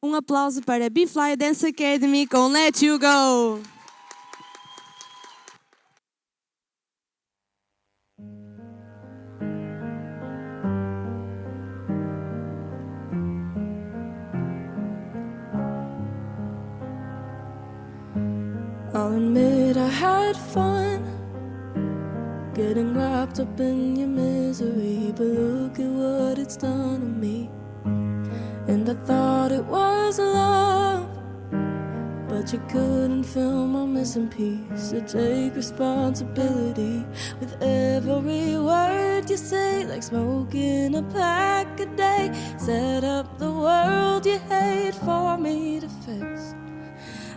Um aplauso para B-Fly Dance Academy com Let You Go. I'll admit I had fun getting wrapped up in your misery, but look at what it's done to me. And I thought it was love, but you couldn't fill my missing piece. So take responsibility with every word you say, like smoking a pack a day. Set up the world you hate for me to fix.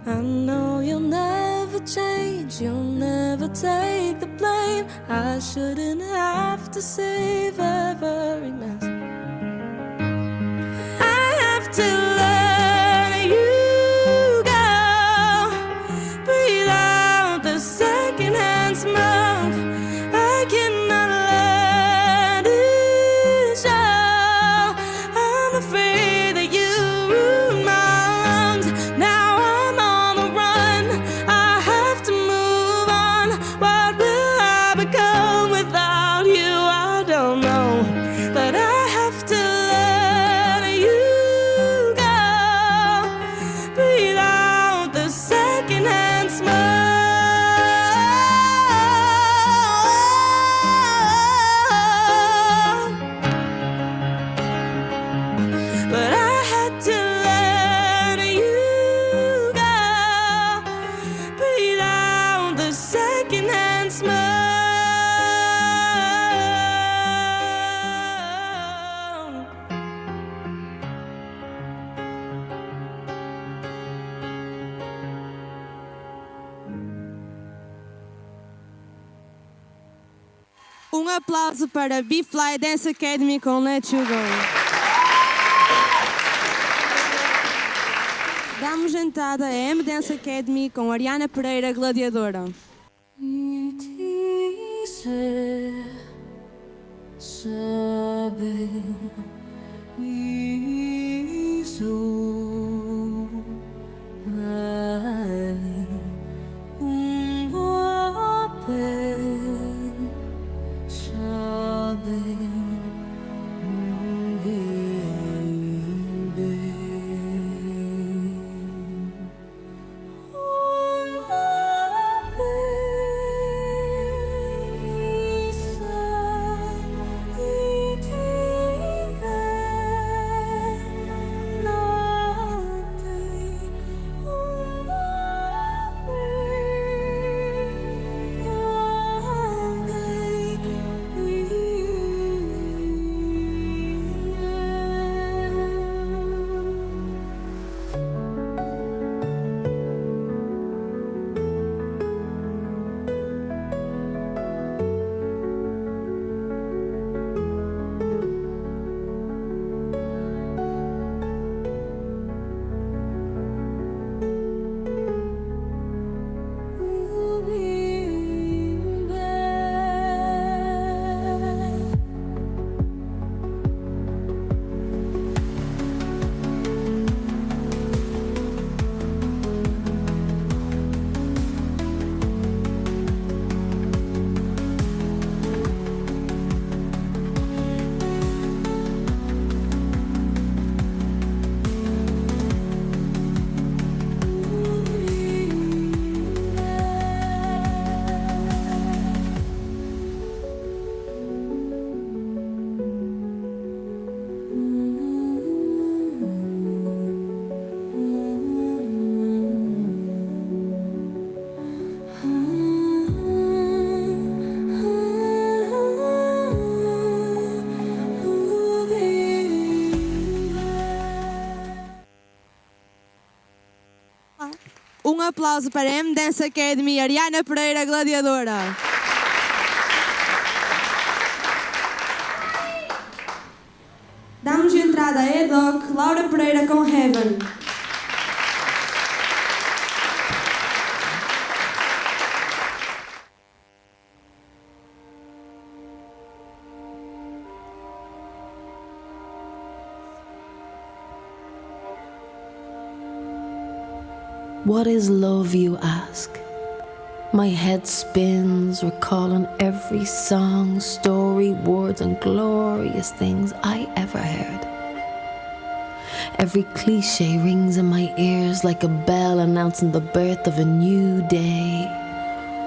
I know you'll never change, you'll never take the blame. I shouldn't have to save every mess. I have to let you go, breathe out the secondhand smoke. I cannot let it show. I'm afraid that you ruined my lungs. Now I'm on the run, I have to move on. What will I become without you? I don't know, but I have to let you go, breathe out the secondhand smoke. But I had to let you go, breathe out the secondhand smoke. Um aplauso para B-Fly Dance Academy com Let You Go. Damos entrada a M-Dance Academy com Ariana Pereira, Gladiadora. Me dice, sabe, hizo un papel, sabe, Um aplauso para M-Dance Academy, Ariana Pereira, Gladiadora. Damos entrada a Edoc, Laura Pereira com Heaven. What is love, you ask? My head spins, recalling every song, story, words, and glorious things I ever heard. Every cliche rings in my ears like a bell announcing the birth of a new day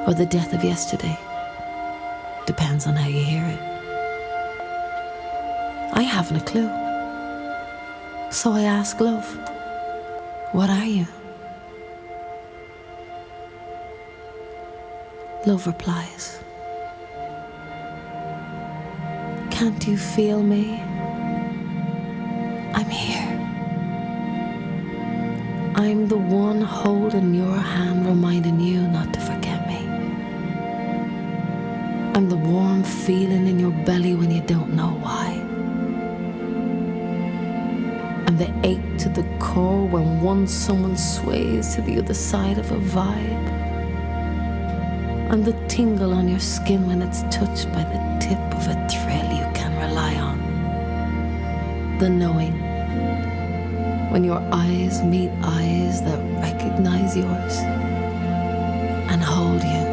or the death of yesterday. Depends on how you hear it. I haven't a clue. So I ask love, what are you? Love replies, can't you feel me? I'm here. I'm the one holding your hand, reminding you not to forget me. I'm the warm feeling in your belly when you don't know why. I'm the ache to the core when someone sways to the other side of a vibe. I'm the tingle on your skin when it's touched by the tip of a thrill you can rely on. The knowing, when your eyes meet eyes that recognize yours and hold you.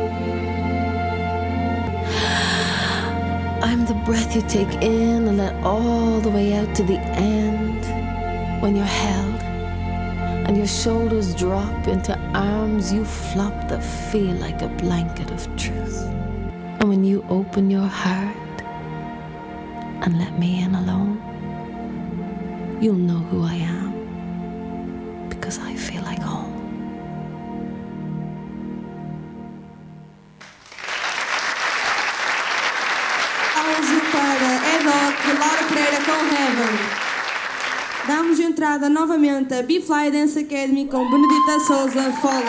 I'm the breath you take in and let all the way out to the end, when you're held and your shoulders drop into arms you flop that feel like a blanket of truth. And when you open your heart and let me in alone, you'll know who I am, because I feel like home. Aplauso para Edoc, Laura Pereira com Heaven. Damos entrada novamente a B-Fly Dance Academy com Benedita Souza, Fallen.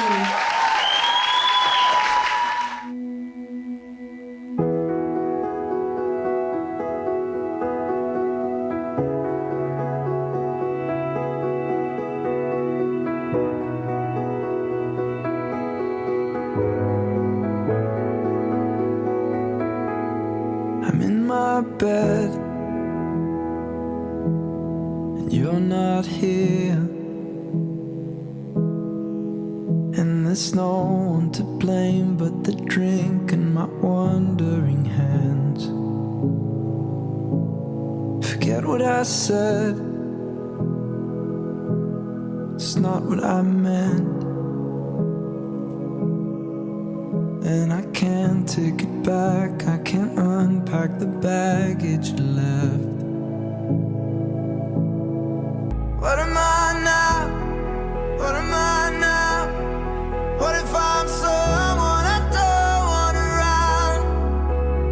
I'm in my bed and you're not here, and there's no one to blame but the drink and my wandering hands. Forget what I said, it's not what I meant, and I can't take it back. I can't unpack the baggage left. What am I now? What am I now? What if I'm someone I don't want around?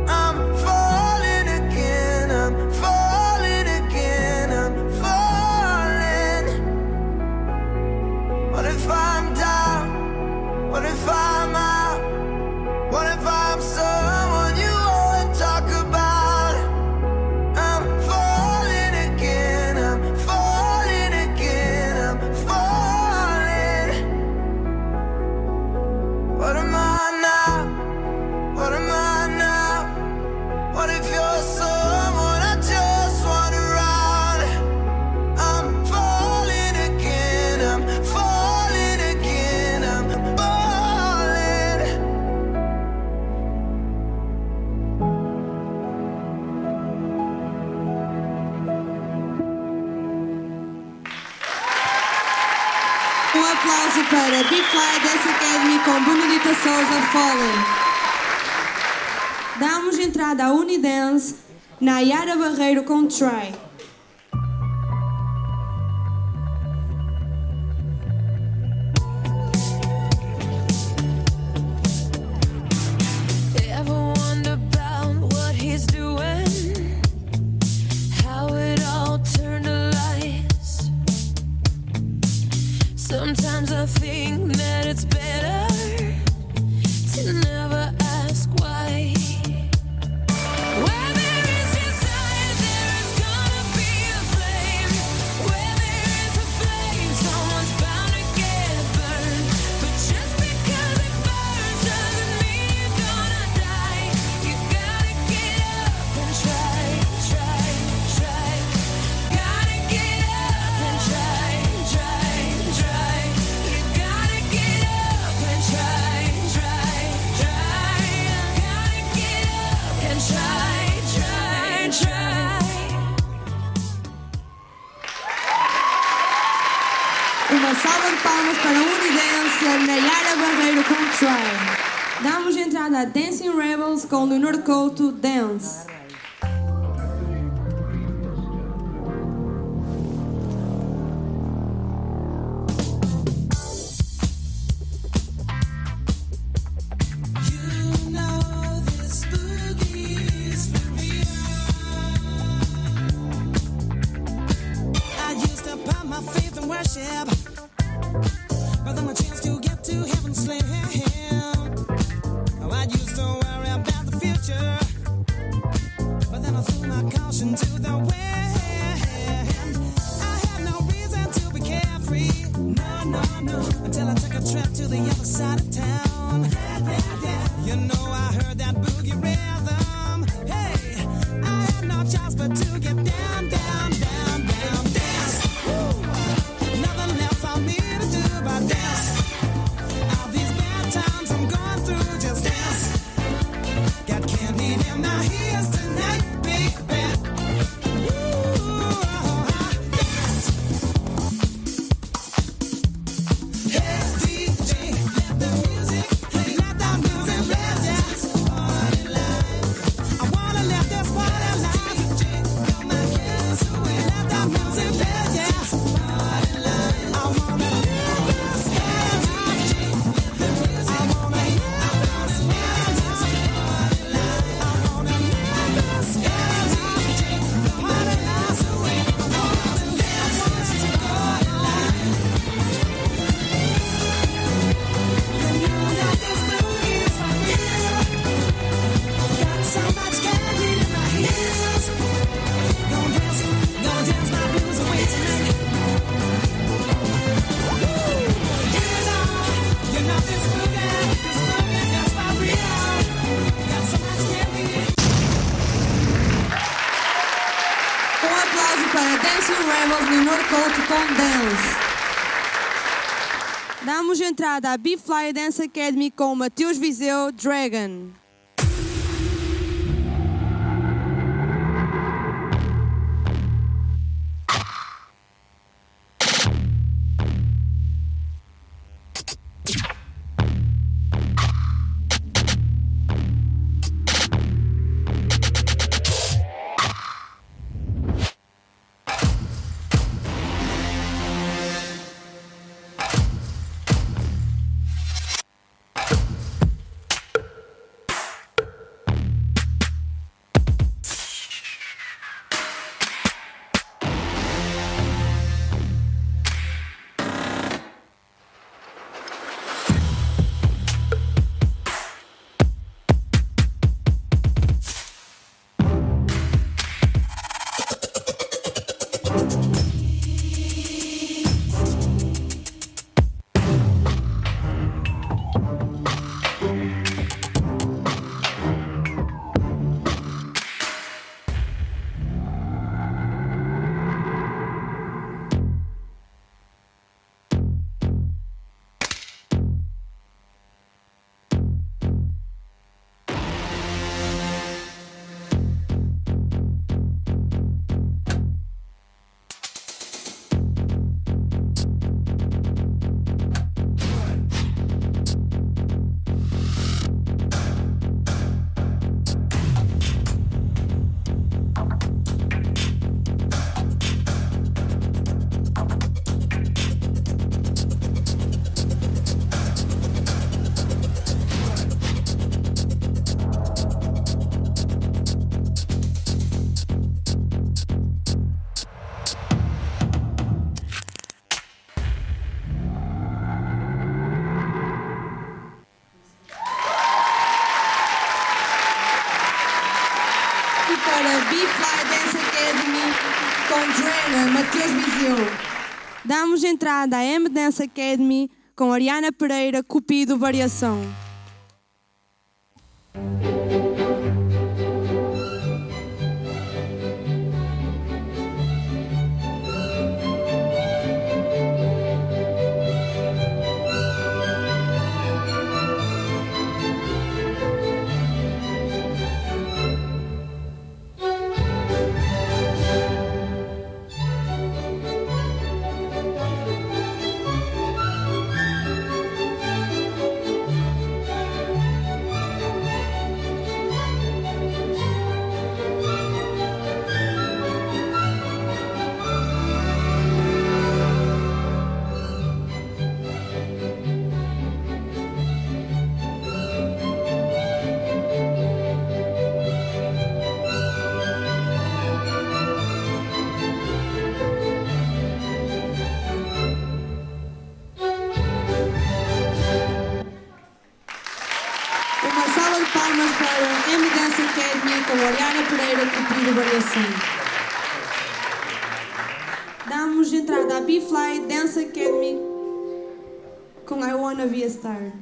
I'm falling again, I'm falling again, I'm falling. What if I'm down? What if I'm out? What if I'm someone you won't talk about? I'm falling again, I'm falling again, I'm falling. What am I now? What am I now? What if you're someone I just want around? I'm falling again, I'm falling again, I'm falling. Aplauso para B-Fly Dance Academy com Benedita Souza, Fallen. Damos entrada à Unidance, Nayara Barreiro com Try. Ever wonder about what he's doing? How it all turned to lies? Sometimes I think that it's better to never ask why. Where there is desire, there is gonna Uma salva de palmas para a Unidense, a Nayara Barreiro com Try. Damos entrada a Dancing Rebels com Leonor Couto, Dance. But then a chance to get to heaven slam. I used to worry about the future, but then I threw my caution to the wind. I had no reason to be carefree, no, until I took a trip to the other side of town. You know I heard that boogie rhythm. Hey, I had no choice but to get down, dance. Woo! Nothing left for me to do but dance. All these bad times I'm going through, just dance. Got candy in my ears tonight, baby. Ooh, dance. Hey DJ, let the music play, let the music play, dance. Party life. I wanna let this party life. DJ, you're my kiss away. Let the music play, dance. Party life. I wanna live this life. I wanna live this life. Party life. I wanna live this life. Party life away. I wanna live this party life. You know that this boogie is for real. Got so much candy in my ears. Gonna dance my blues away tonight. You know this boogie is for real. Got so much candy. Aplauso para Dancing Rebels, Leonor Couto com Dance. Damos entrada à B-Fly Dance Academy com Mateus Viseu, Dragon. Para B-Fly Dance Academy com Dragon, Mateus Viseu. Damos entrada à M Dance Academy com Ariana Pereira, Cupido, Variação. com Ariana Pereira, Cupido Variação. Damos entrada à B-Fly Dance Academy com I Wanna Be a Star.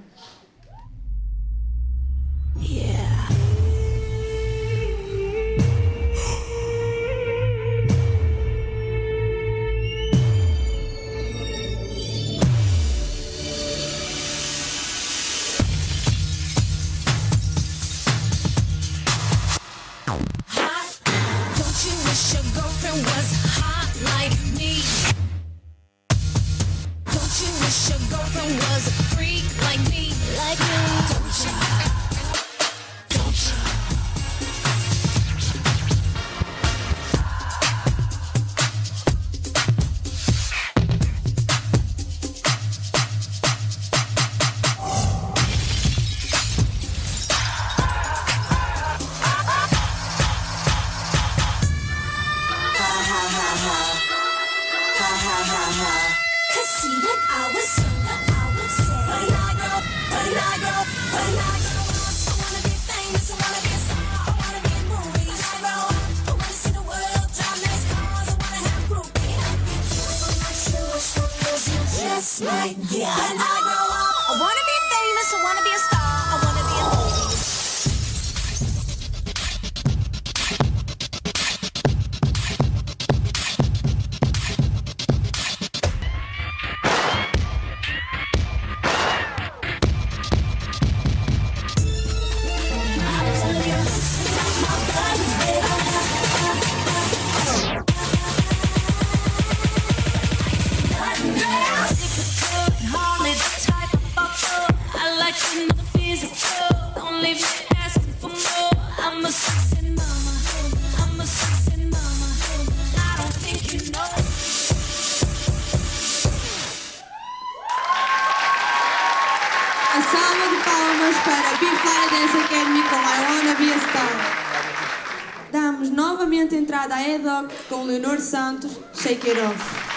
Damos novamente entrada a Edoc com Leonor Santos, Shake It Off.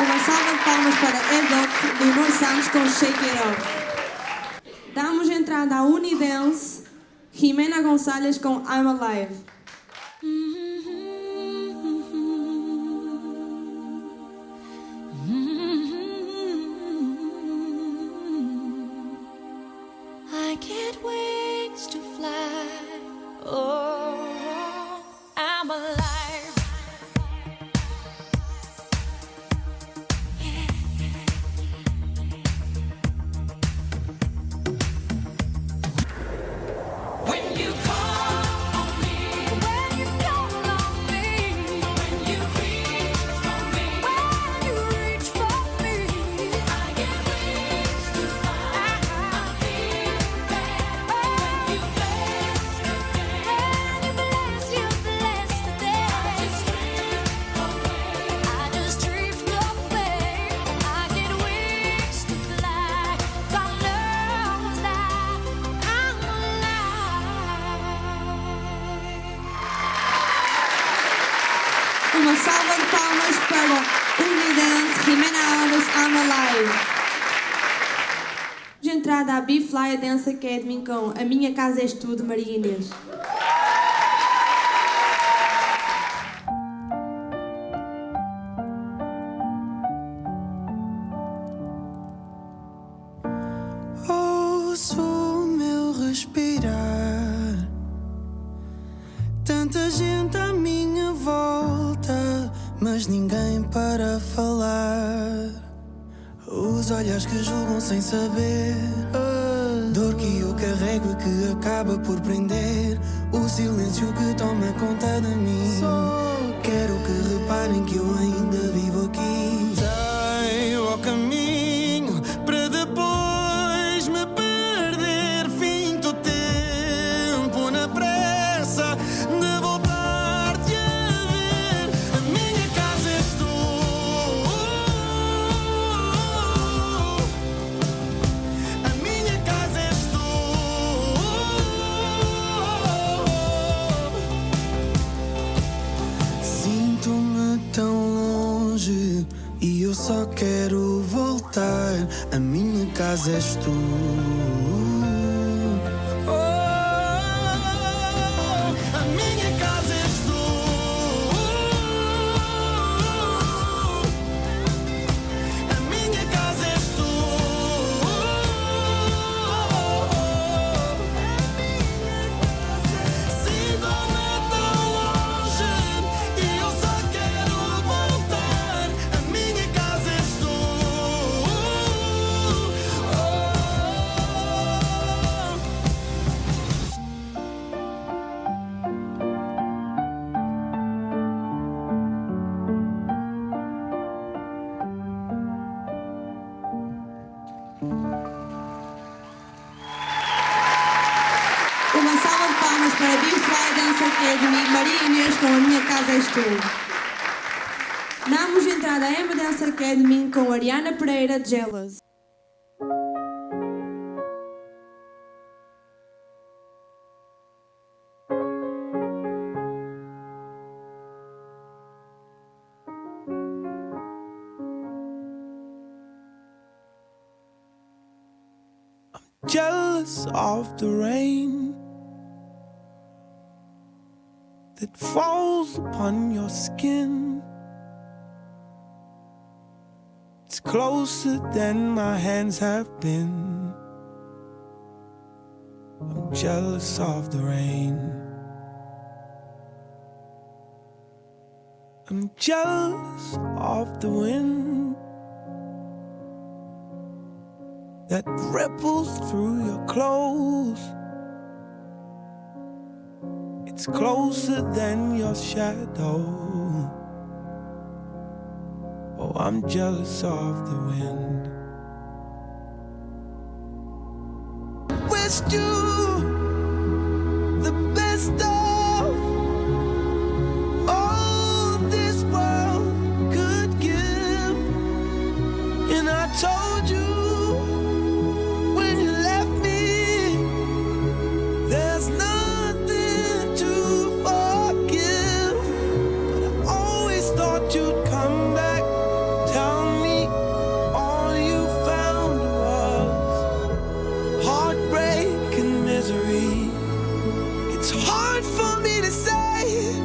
Uma salva de palmas para Edoc, Leonor Santos com Shake It Off. Damos entrada à Unidance, Jimena Gonçalves com I'm Alive. I get wings to fly. Oh, I'm alive. Uma salva de palmas para Unidance, Jimena Alves, I'm Alive. De entrada à B-Fly Dance Academy com A Minha Casa És Tu, de Maria Inês. Ouço o meu respirar, tanta gente à minha volta, mas ninguém para falar. Os olhos que julgam sem saber, dor que eu carrego e que acaba por prender, o silêncio que toma conta de mim. Quero que reparem que eu ainda vivo aqui. Sei o caminho para depois me perder. Finto o tempo na pressa de voltar-te a ver. A minha casa és tu. A minha casa és tu. Sinto-me tão longe e eu só quero voltar. A minha casa és tu. A minha casa és tu. A minha casa és tu. Sinto-me tão longe e eu só quero voltar. A minha casa és tu. Uma salva de palmas para a B-Fly Dance Academy, Maria Inês com A Minha Casa És Tu. Damos entrada à M Dance Academy com Ariana Pereira, Jealous. Jealous of the rain that falls upon your skin. It's closer than my hands have been. I'm jealous of the rain. I'm jealous of the wind that ripples through your clothes. It's closer than your shadow. Oh, I'm jealous of the wind. Wished you the best of all this world could give, and I told you when you left me, there's nothing to forgive. But I always thought you'd come back, tell me all you found was heartbreak and misery. It's hard for me to say,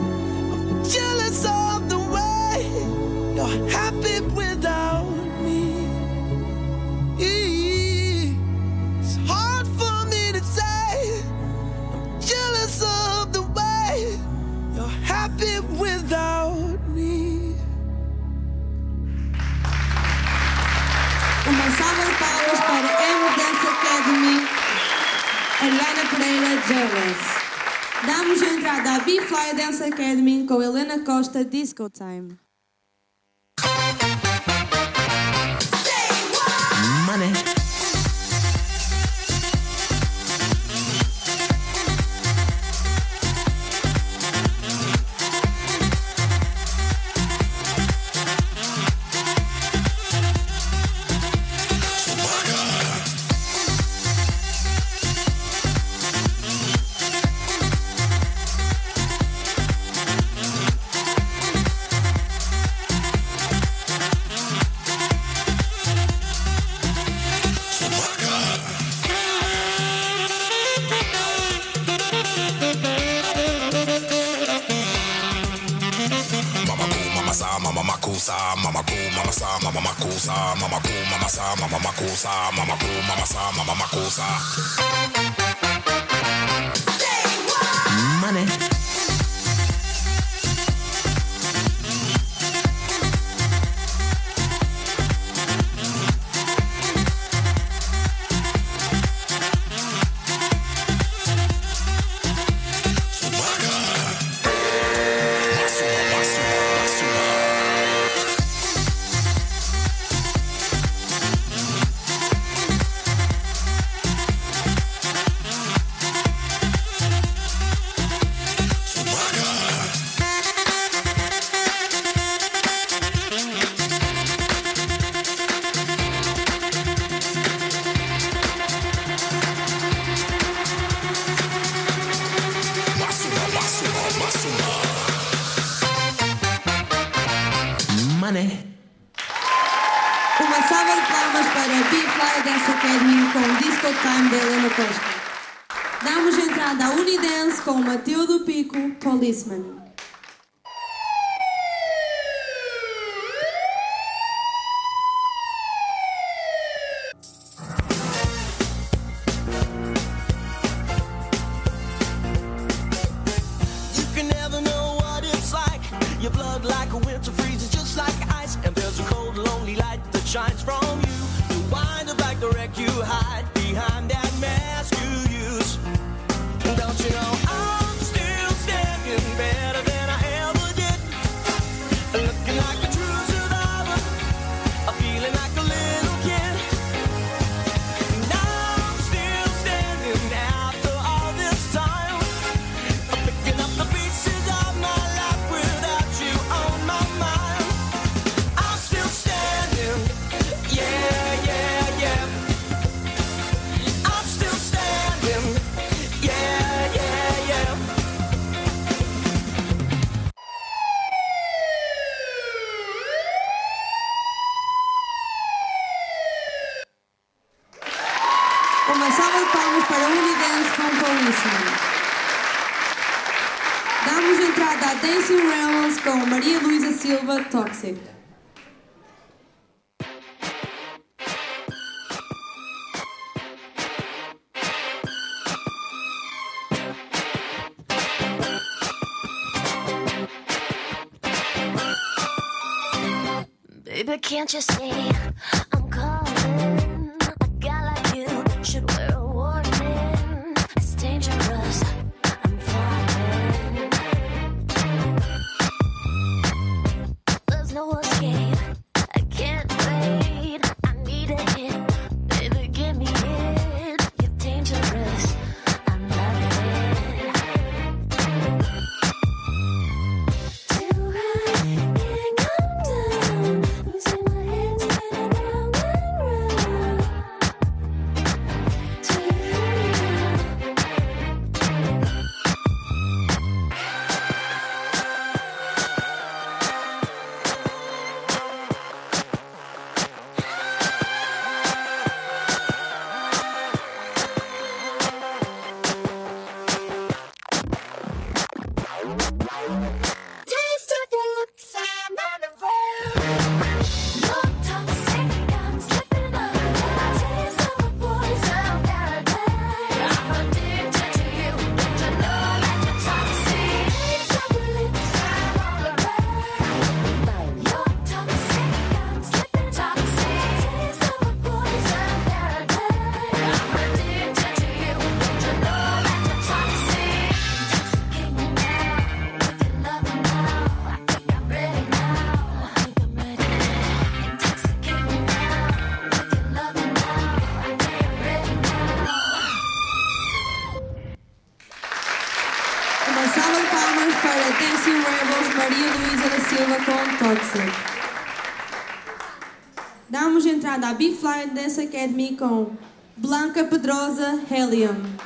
I'm jealous of the way you're happy without me. It's hard for me to say, I'm jealous of the way you're happy without me. Uma salva de palmas para a M Dance Academy, Ariana Pereira, Jealous. Damos entrada à B-Fly Dance Academy com Helena Costa, Disco Time. Money. makusa, mama cool, mama sa, mama makusa, mama cool, mama sa, mama makusa, mama cool, mama sa, mama makusa. Money. Uma salva de palmas para B-Fly Dance Academy com Disco Time de Helena Costa. Damos entrada a Unidance com Matilde Pico, Policeman. You can never know what it's like. Your blood like a winter freezes just like ice. And there's a cold, lonely light that shines from you. You wind up like the wreck you hide behind that mask you use. Don't you know I'm still standing better than I ever did? Looking like a true survivor, feeling like a little kid. Now I'm still standing after all this time, picking up the pieces of my life without you on my mind. I'm still standing, yeah, yeah, yeah. I'm still standing, yeah, yeah, yeah. Uma salva de palmas para Unidance com Policeman. Damos entrada a Dancing Realms com Maria Luísa Silva, Toxic. Baby, can't you see I'm calling? A guy like you should wear a warning. It's dangerous, I'm falling. There's no escape, I can't wait. I need a hit, baby, give me it. You're dangerous, I'm loving it. Too high, can't come down. Losing my head, spinning round and round. Till you feel me now. Taste of your lips, I'm unaware. You're toxic, I'm slipping away. Taste of a poison paradise. I'm addicted to you, don't you know that you're toxic? Taste of your lips, I'm all around. You're toxic, I'm slipping toxic. Taste of a poison paradise. I'm addicted to you, don't you know that you're toxic? Intoxicate me now with your loving now. I think I'm ready now. I think I'm ready now. Intoxicate me now with your loving now. I think I'm ready now. Uma salva de palmas para Dancing Rebels, Maria Luísa da Silva com Toxic. Damos entrada a B-Fly Dance Academy com Blanca Pedrosa, Helium.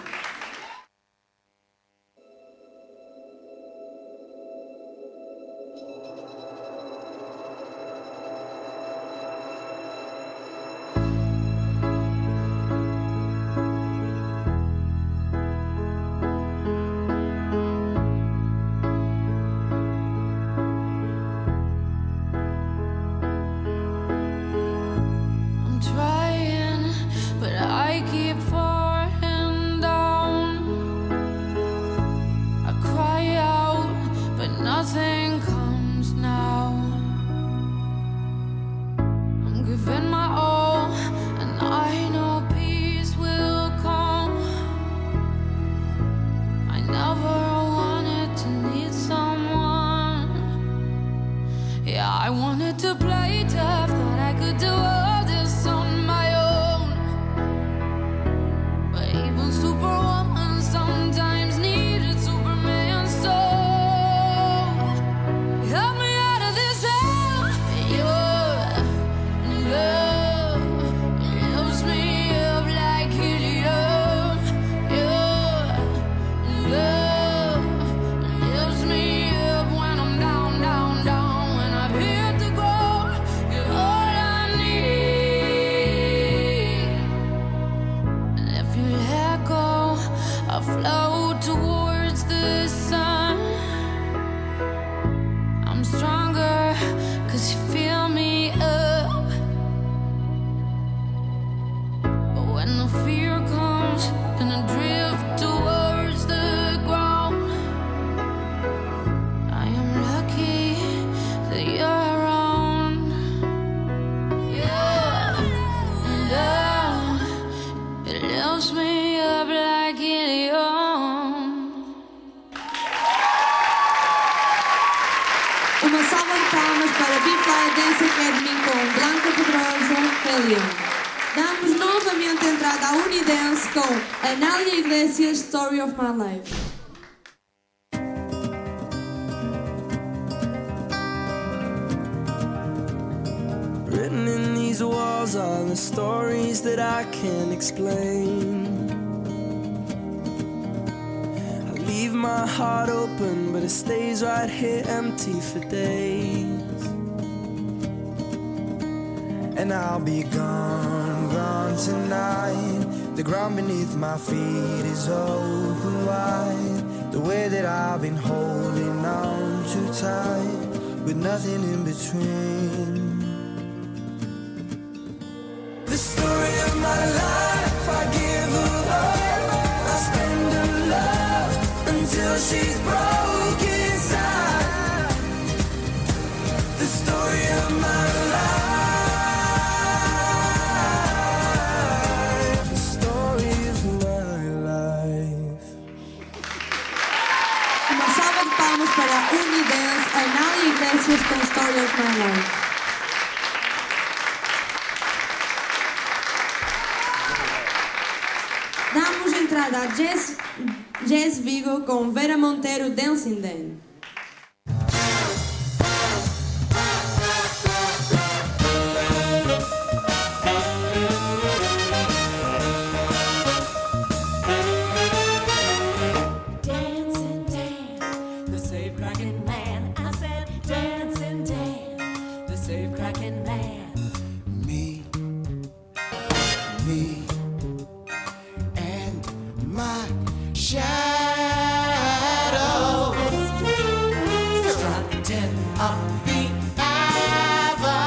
agora B-Fly Dance Academy com Blanca Pedrosa, Helium. Damos novamente entrada à Unidance com Anália Iglesias, Story of My Life. Written in these walls are the stories that I can't explain. I leave my heart open, but it stays right here empty for days. And I'll be gone, gone tonight. The ground beneath my feet is open wide. The way that I've been holding on too tight, with nothing in between. The story of my life, I give her up, I spend her love until she's broken inside. The story of my life, the story of my life. Uma salva de palmas para a Unidance, Anália Iglesias com Story of My Life. Damos entrada a Jazz Vigo com Vera Monteiro, Dancing Dan. Dancing Dan, the safe cracking man. I said, Dancing Dan, the safe cracking man. Me, and my shadow strutting up the avenue.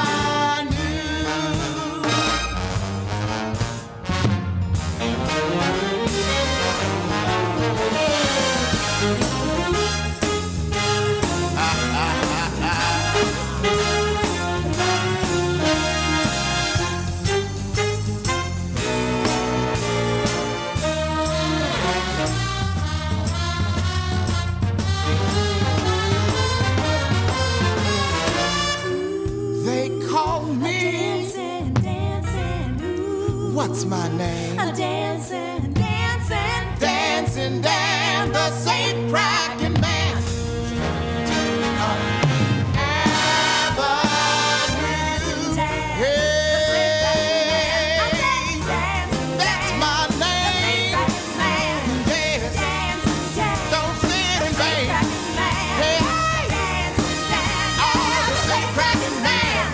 They call me. Dancing, dancing, ooh. What's my name? A dancing, dancing, Dancing Dan, the safe cracking man. Avenue. Hey, that's my name. Yes, don't sit in vain. Hey, oh, the safe cracking man.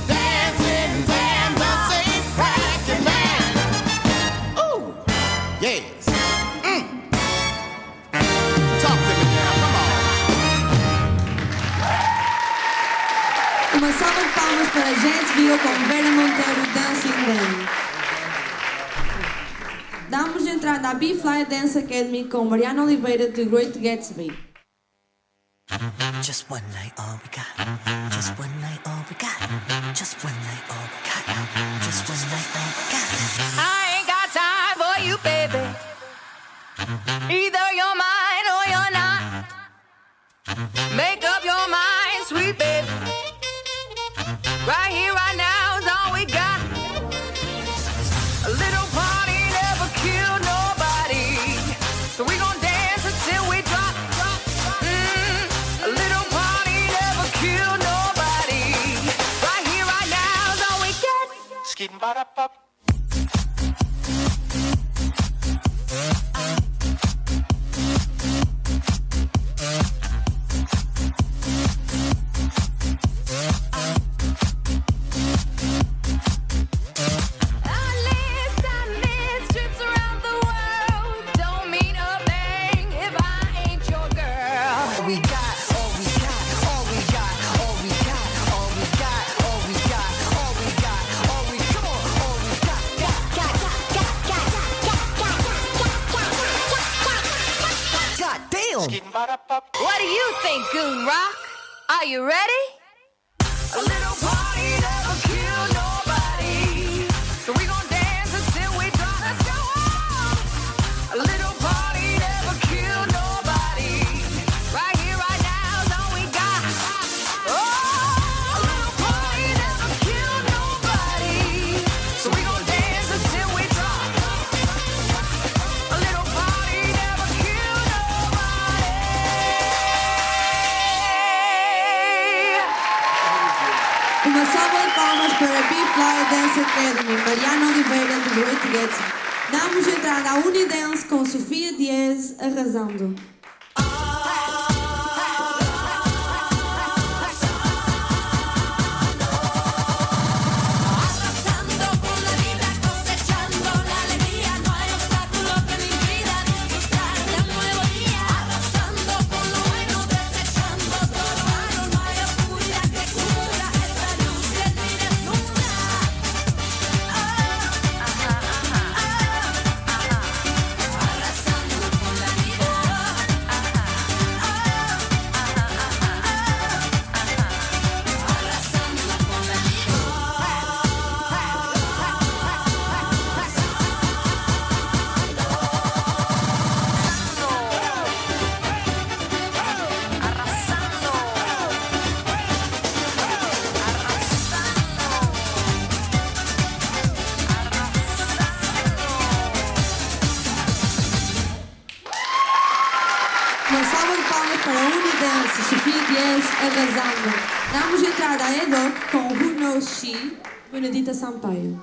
Dancing Dan, the safe cracking man. Ooh, yes. Talk to me now, come on. Uma salva de palmas para Jazz Vigo com Vera Monteiro, Dancing Dan. Damos entrada à B-Fly Dance Academy com Mariana Oliveira, The Great Gatsby. Just one night, all we got. Just one night, all we got. Just one night, all we got. Just one night, all we got. I ain't got time for you, baby. Either you're mine or you're not. Make up your mind, sweet baby. Right here, right now is all we got. A little party never killed nobody, so we gon' dance until we drop. A little party never killed nobody. Right here, right now is all we got. Skidding ba da pop. Trips around the world don't mean a thing if I ain't your girl. All we got, all we got, all we got, all we got, all we got, all we got, all we got, all we come on, all we got. God damn! What do you think, Goon Rock? Are you ready? A little party never killed nobody, so we gon' dance until we drop. Let's go on. A little party never killed nobody. Right here, right now is all we got. Oh, Uma salva de palmas para B-Fly Dance Academy, Mariana Oliveira de Great Gatsby. Damos entrada à Unidance com Sofia Dias arrasando. Uma salva de palmas para a Unidance, Sofia Dias arrasando. Damos entrada à EDOC com Who Knows She, Benedita Sampaio.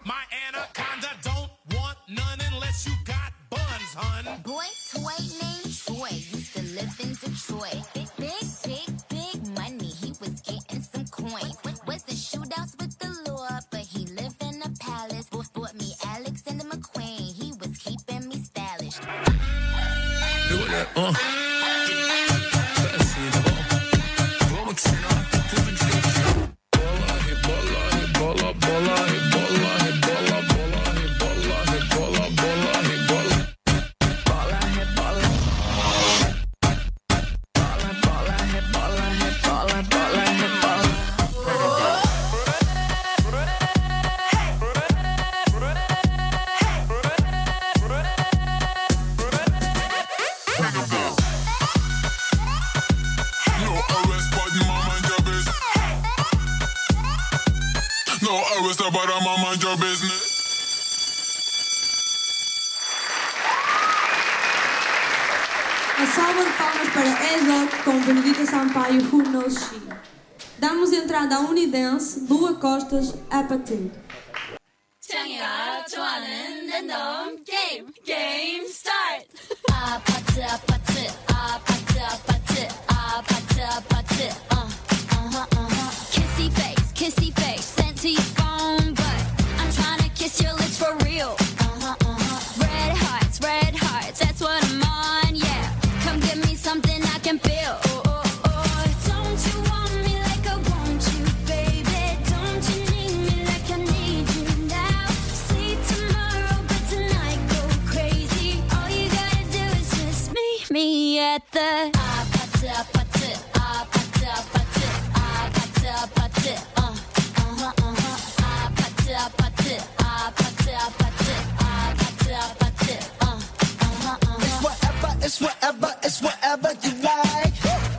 My anaconda don't want none unless you got buns, hun. Boy toy named Troy used to live in Detroit. Big money. He was getting some coins. Was in shootouts with the law, but he lived in a palace. Bought me Alexander McQueen. He was keeping me stylish. Do that, no arrest, but I'm a mind your business. Uma salva de palmas para EDOC com Benedita Sampaio, Who Knows She. Damos entrada à Unidance, Lua Costas, Apathy. 창이가 좋아하는 랜덤 게임 start. 아파트 kissy face sent to your phone, but I'm trying to kiss your lips for real. Red hearts, that's what I'm on, yeah. Come give me something I can feel. Don't you want me like I want you, baby? Don't you need me like I need you now? See tomorrow, but tonight go crazy. All you gotta do is just meet me at the It's whatever you like.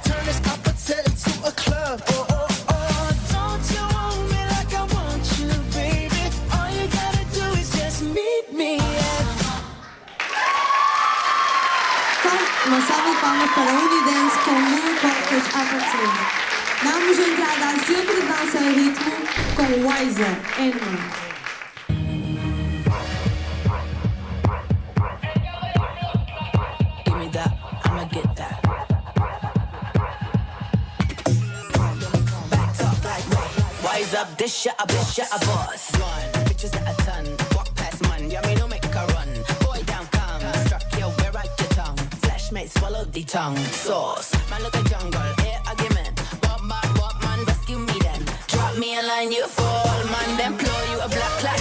Turn this opposite into a club. Don't you want me like I want you, baby? All you gotta do is just meet me at. Uma salva de palmas para a Unidance com Lua Costas, Apathy. Damos entrada ao Centro de Dança a Ritmo com Wiser, Enma. Up, this shit, a boss. Run, bitches at a ton. Walk past man, yeah, me no make a run. Boy down, come, struck you, where right your tongue. Flash mate, swallow the tongue. Sauce, man, look at jungle, air argument. Walk man, rescue me then. Drop me a line, you fall, man, then blow you a black cloud.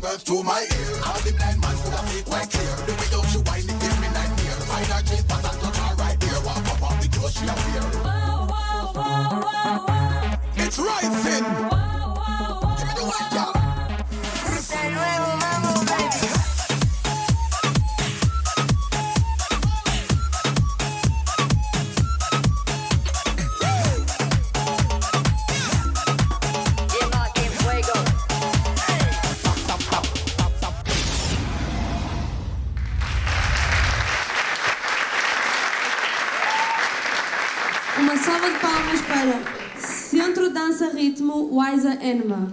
bring girls to my ear. All the blind man could have it quite clear. The way how she whine it give me nightmare. Find her chin fat and touch her right there. Walk up on the clothes she appear. It's rising. Give me the white girl. Uma salva de palmas para Centro Dança Ritmo Wiser Enema.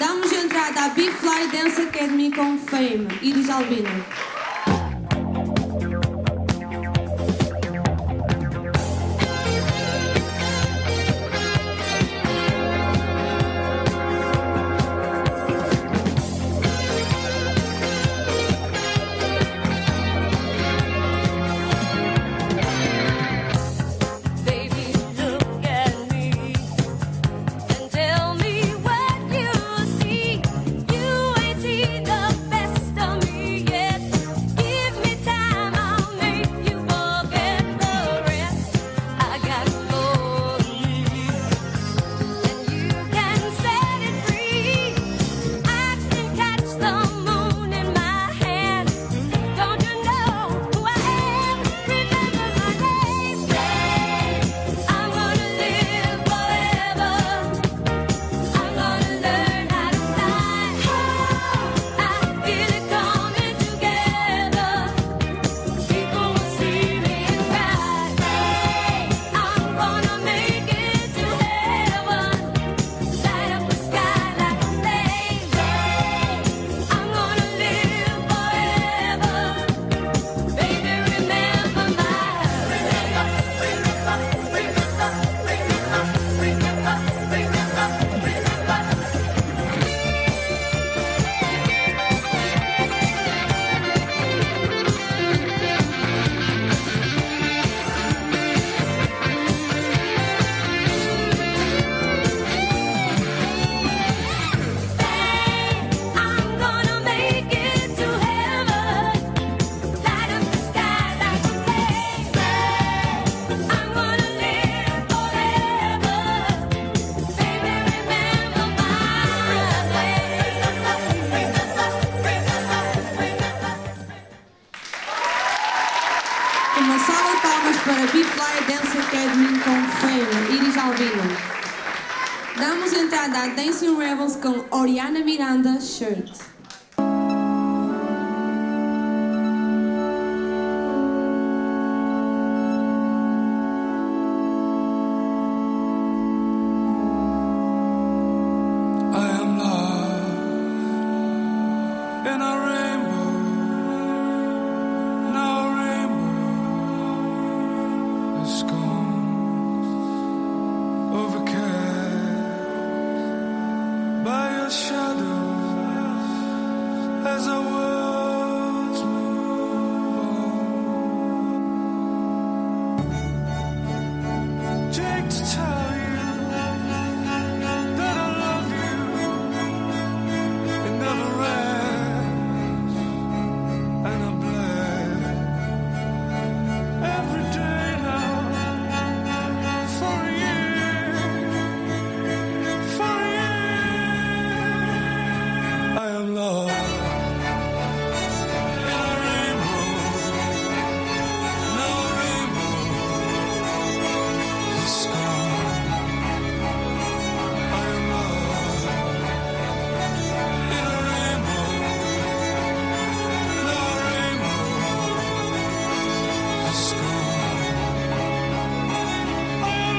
Damos entrada à B-Fly Dance Academy com Fame, Iris Albino. Baby, look at me and tell me what you see. You ain't seen the best of me yet. Give me time, I'll make you forget the rest. I got more of me, and you can set it free. I can catch the moon in my hand. Don't you know who I am? Remember my name. I'm gonna live forever. I'm gonna learn how to fly. I feel it coming together. People will see me and cry. I'm gonna make it to heaven. Light up the sky like a flame. I'm gonna live forever. Baby, remember my I'm gonna make it to heaven. Light up the sky like a flame. I'm gonna live forever. Baby, remember my Uma salva de palmas para B-Fly Dance Academy com Fame, Iris Albino. Damos entrada à Dancing Rebels com Oriana Miranda, Shirt. I am lost in a rainbow, no rainbow is gone, overcast by your shadows as our worlds move on. Jake to tell you that I love you. It never ends, and I'm blessed every day now for you, for you. I am lost in a rainbow, no rainbow is gone. I am lost in a rainbow, no rainbow is gone. I am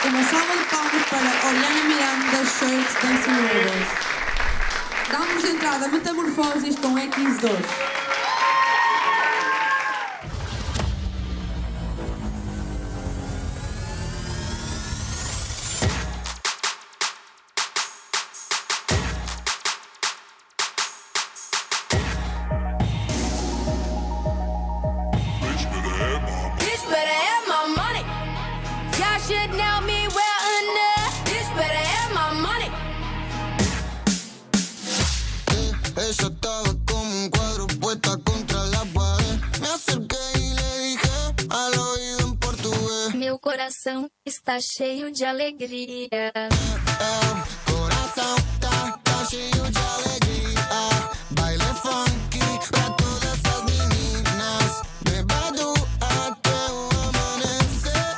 Uma salva de palmas para Oriana Miranda, Shirt, Dancing Rebels. Damos entrada a Metamorfoses com X2. coração está cheio de alegria. Coração tá cheio de alegria. Baile funk pra todas essas meninas. Bebado até o amanhecer.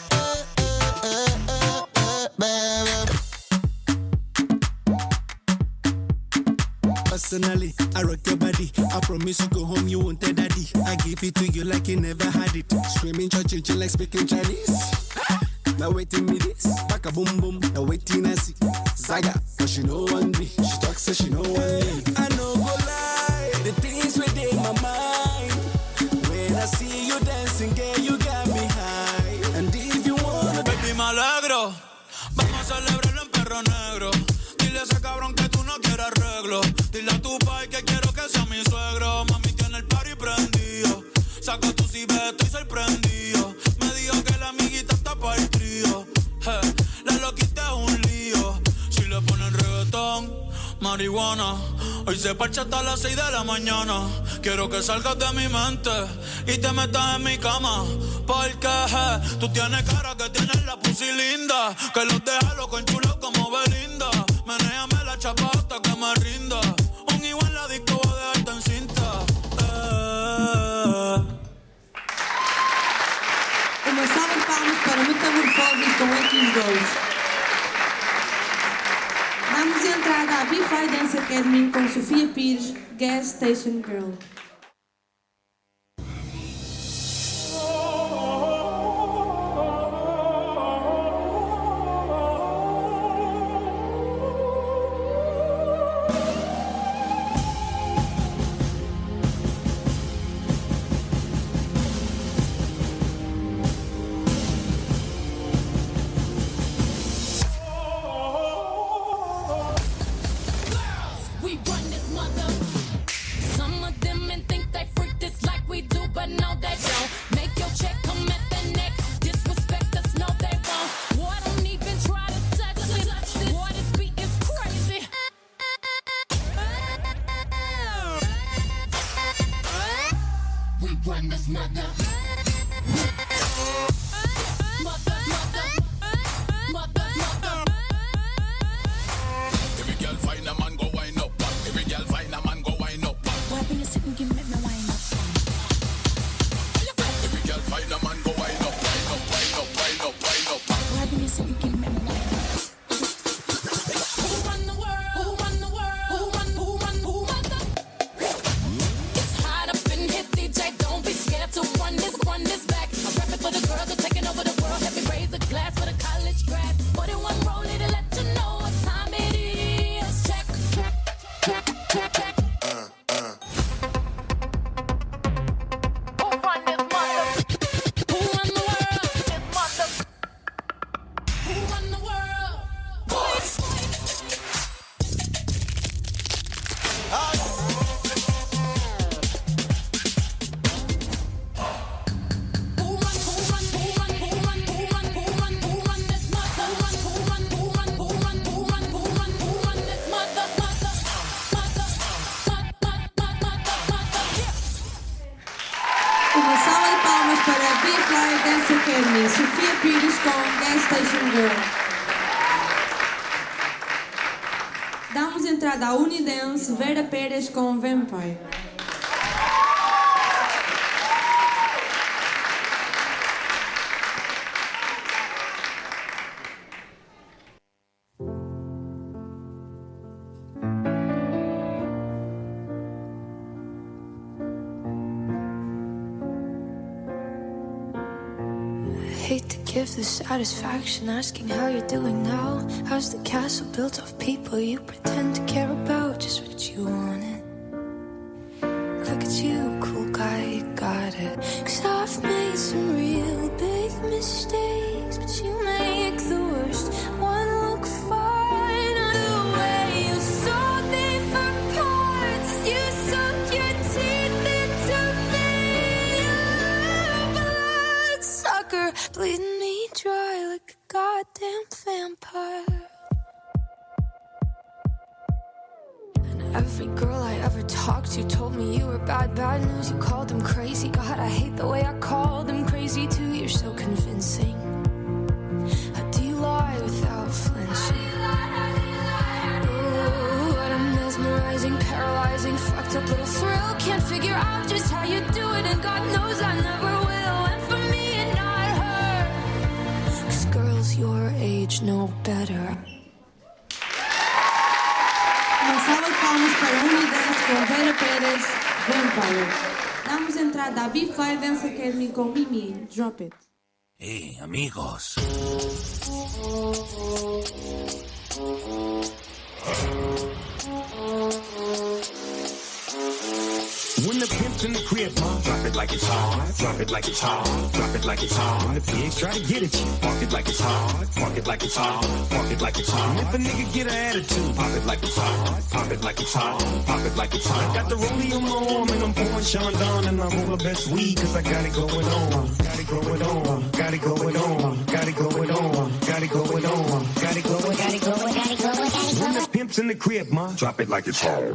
Personally, I rock your body. I promise you go home, you won't tell daddy. I give it to you like you never had it. Screaming, churching, like speaking Chinese. Now waiting me this, back a boom boom. Now waiting I see Zaga, but she know one me. She talks so she know one leave. I know go lie, the things within my mind. When I see you dancing, girl, you got me high. And if you wanna, baby, me alegro. Vamos a celebrarlo en perro negro. Dile a ese cabrón que tú no quieres arreglo. Dile a tu pai que quiero que sea mi suegro. Mami tiene el party prendido. Saca tu cibe, estoy sorprendido. Me dijo que la amiguita está para el trío. La loquita es un lío. Si le ponen reggaetón, marihuana. Hoy se parcha hasta las 6 de la mañana. Quiero que salgas de mi mente y te metas en mi cama. Porque tú tienes cara que tienes la pussy linda. Que los deja loco enchulo como Belinda. Menéame la chapa hasta que me rinda. Un igual en la disco va a dejarte en cinta. Uma salva de palmas para Metamorfose com X Goes. Damos entrada à B-Fly Dance Academy com Sofia Pires, Gas Station Girl. Sofia Pires com Gas Station Girl. Damos entrada à Unidance Vera Pérez com Vampire. Hate to give the satisfaction asking how you're doing now. How's the castle built of people you pretend to care about? Just what you wanted. Look at you, cool guy, you got it. 'Cause I've made some real big mistakes, but you make the worst one look fine. The way you sold me for parts, you sunk your teeth into me. Blood sucker, bleeding me dry like a goddamn vampire. And every girl I ever talked to told me you were bad, bad news. You called them crazy. God, I hate the way I called them crazy too. You're so convincing. know better. Uma salva de palmas para Unidance com Vera Pérez, Vampire. Damos entrada à B-Fly Dance Academy com Mimi, Drop It. Hey, amigos. When the pimp's in the crib, ma, drop it like it's hot, drop it like it's hot, drop it like it's hot. When the pigs try to get at you, park it like it's hot, park it like it's hot, park it like it's hot. And if a nigga get an attitude, pop it like it's hot, pop it like it's hot, pop it like it's hot. Got the rollie on my arm and I'm pouring Sean Don and I roll the best weed cause I got it going on, got it going on, got it going on, got it going on, got it going on, got it going, got it going, got it going, got it going. When the pimp's in the crib, ma, drop it like it's hot.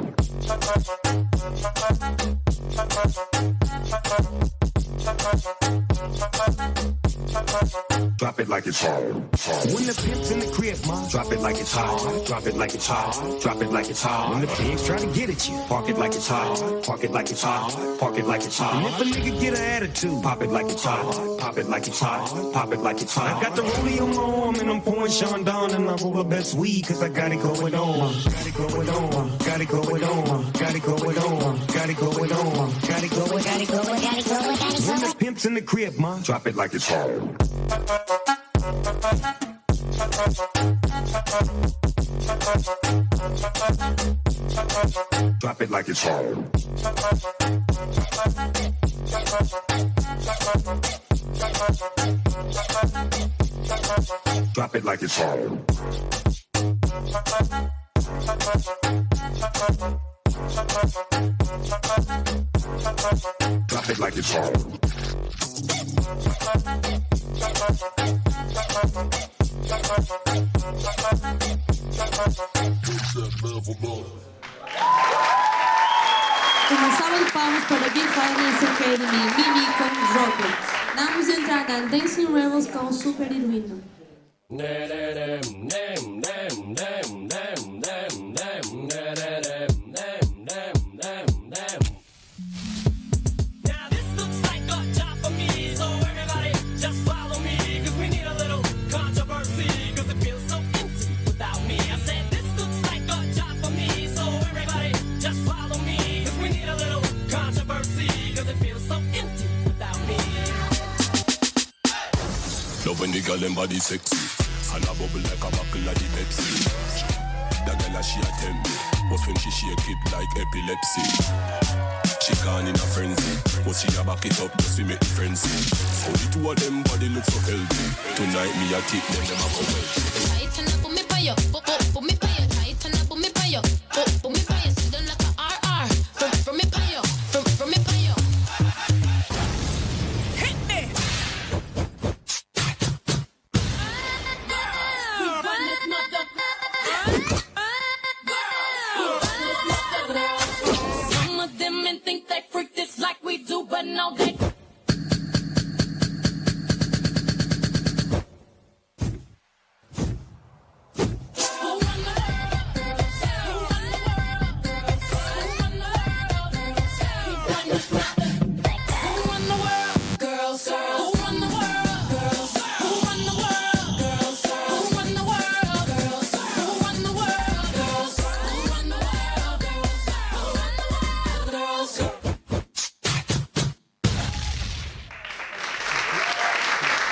Drop it like it's hot. When the pimp's in the crib, ma, drop it like it's hot. Drop it like it's hot. Drop it like it's hot. When the pigs try to get at you, park it like it's hot. Park it like it's hot. Park it like it's hot. And if a nigga get an attitude, pop it like it's hot. Pop it like it's hot. Pop it like it's hot. I got the rollie on my arm and I'm pouring Sean Don and I roll the best weed cause I got it going on. Got it going on. Got it going on. Got it going on. Got it going on. Got it going. Got it going. Got it going. Got it going. When the pimp's in the crib, ma, drop it like it's hot. Drop it like it's hot. Drop it like it's hot. Drop it like it's hot. Uma salva de palmas para B-Fly Dance Academy, Mimi com Drop It. Damos entrada a Dancing Rebels com Super Heroína. When the girl them body sexy and a bubble like a buckle of the Pepsi. That girl a she a tell me, but when she shake it like epilepsy. She gone in a frenzy, but she a back it up just to make the frenzy. So the two of them body look so healthy. Tonight me a tip them a go well. Tighten up on me by you, put me by you. Tighten up on me by you, put me by you. Sit down like a RR, from me by you, from me by you. Hit me. Some of them men think they freak this like we do, but no they.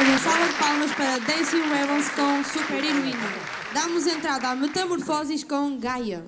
Uma salva de palmas para Dancing Rebels com Super Heroína. Damos entrada a Metamorfoses com Gaia.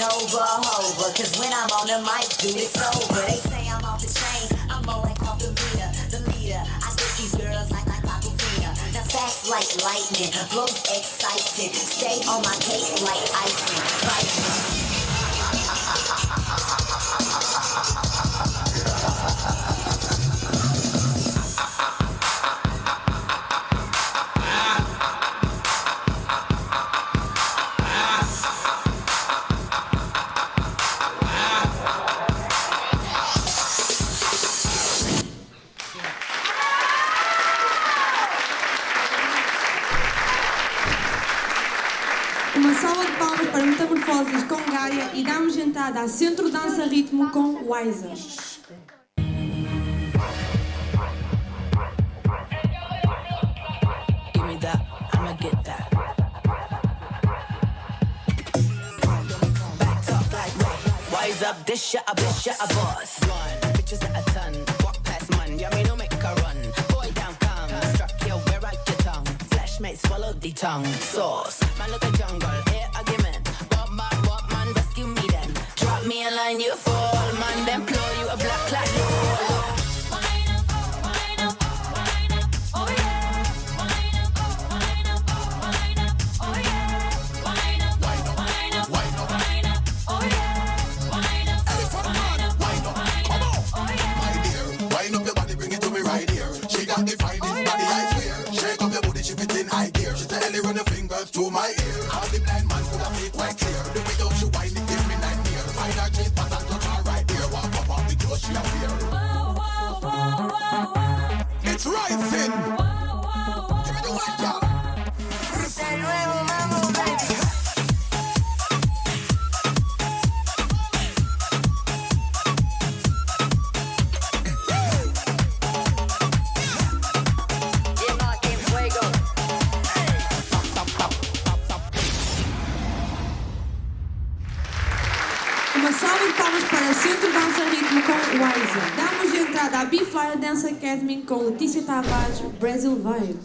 ain't over, cause when I'm on the mic, dude, it's over. They say I'm off the chain, I'm more like off the leader. I get these girls like Aquafina. Now fast like lightning, blows exciting. Stay on my case like icing. Uma salva de palmas para Metamorfoses com Gaia e damos entrada a Centro Dança Ritmo com Wiser. Give me that, I'ma get that. Back up like what? Wise up, this shit a boss. Run, bitches at a ton. Walk past man, yeah, me no make a run. Boy down come, struck you where I get tongue. Flash mate, swallow the tongue. Sauce, man look a jungle, air argument. What man, rescue me then. Drop me a line, you fall, man, then blow you a black cloud. To my ear, all the blind man could have made quite clear. The way how she whine it give me nightmare. Find her cheap and touch her right here. Walk up on the door, she appear. It's rising. Give me the white girl. Uma salva de palmas para Centro Dança Ritmo com Wiser. Damos entrada à B-Fly Dance Academy com Letícia Tavares, Brazil Vibe.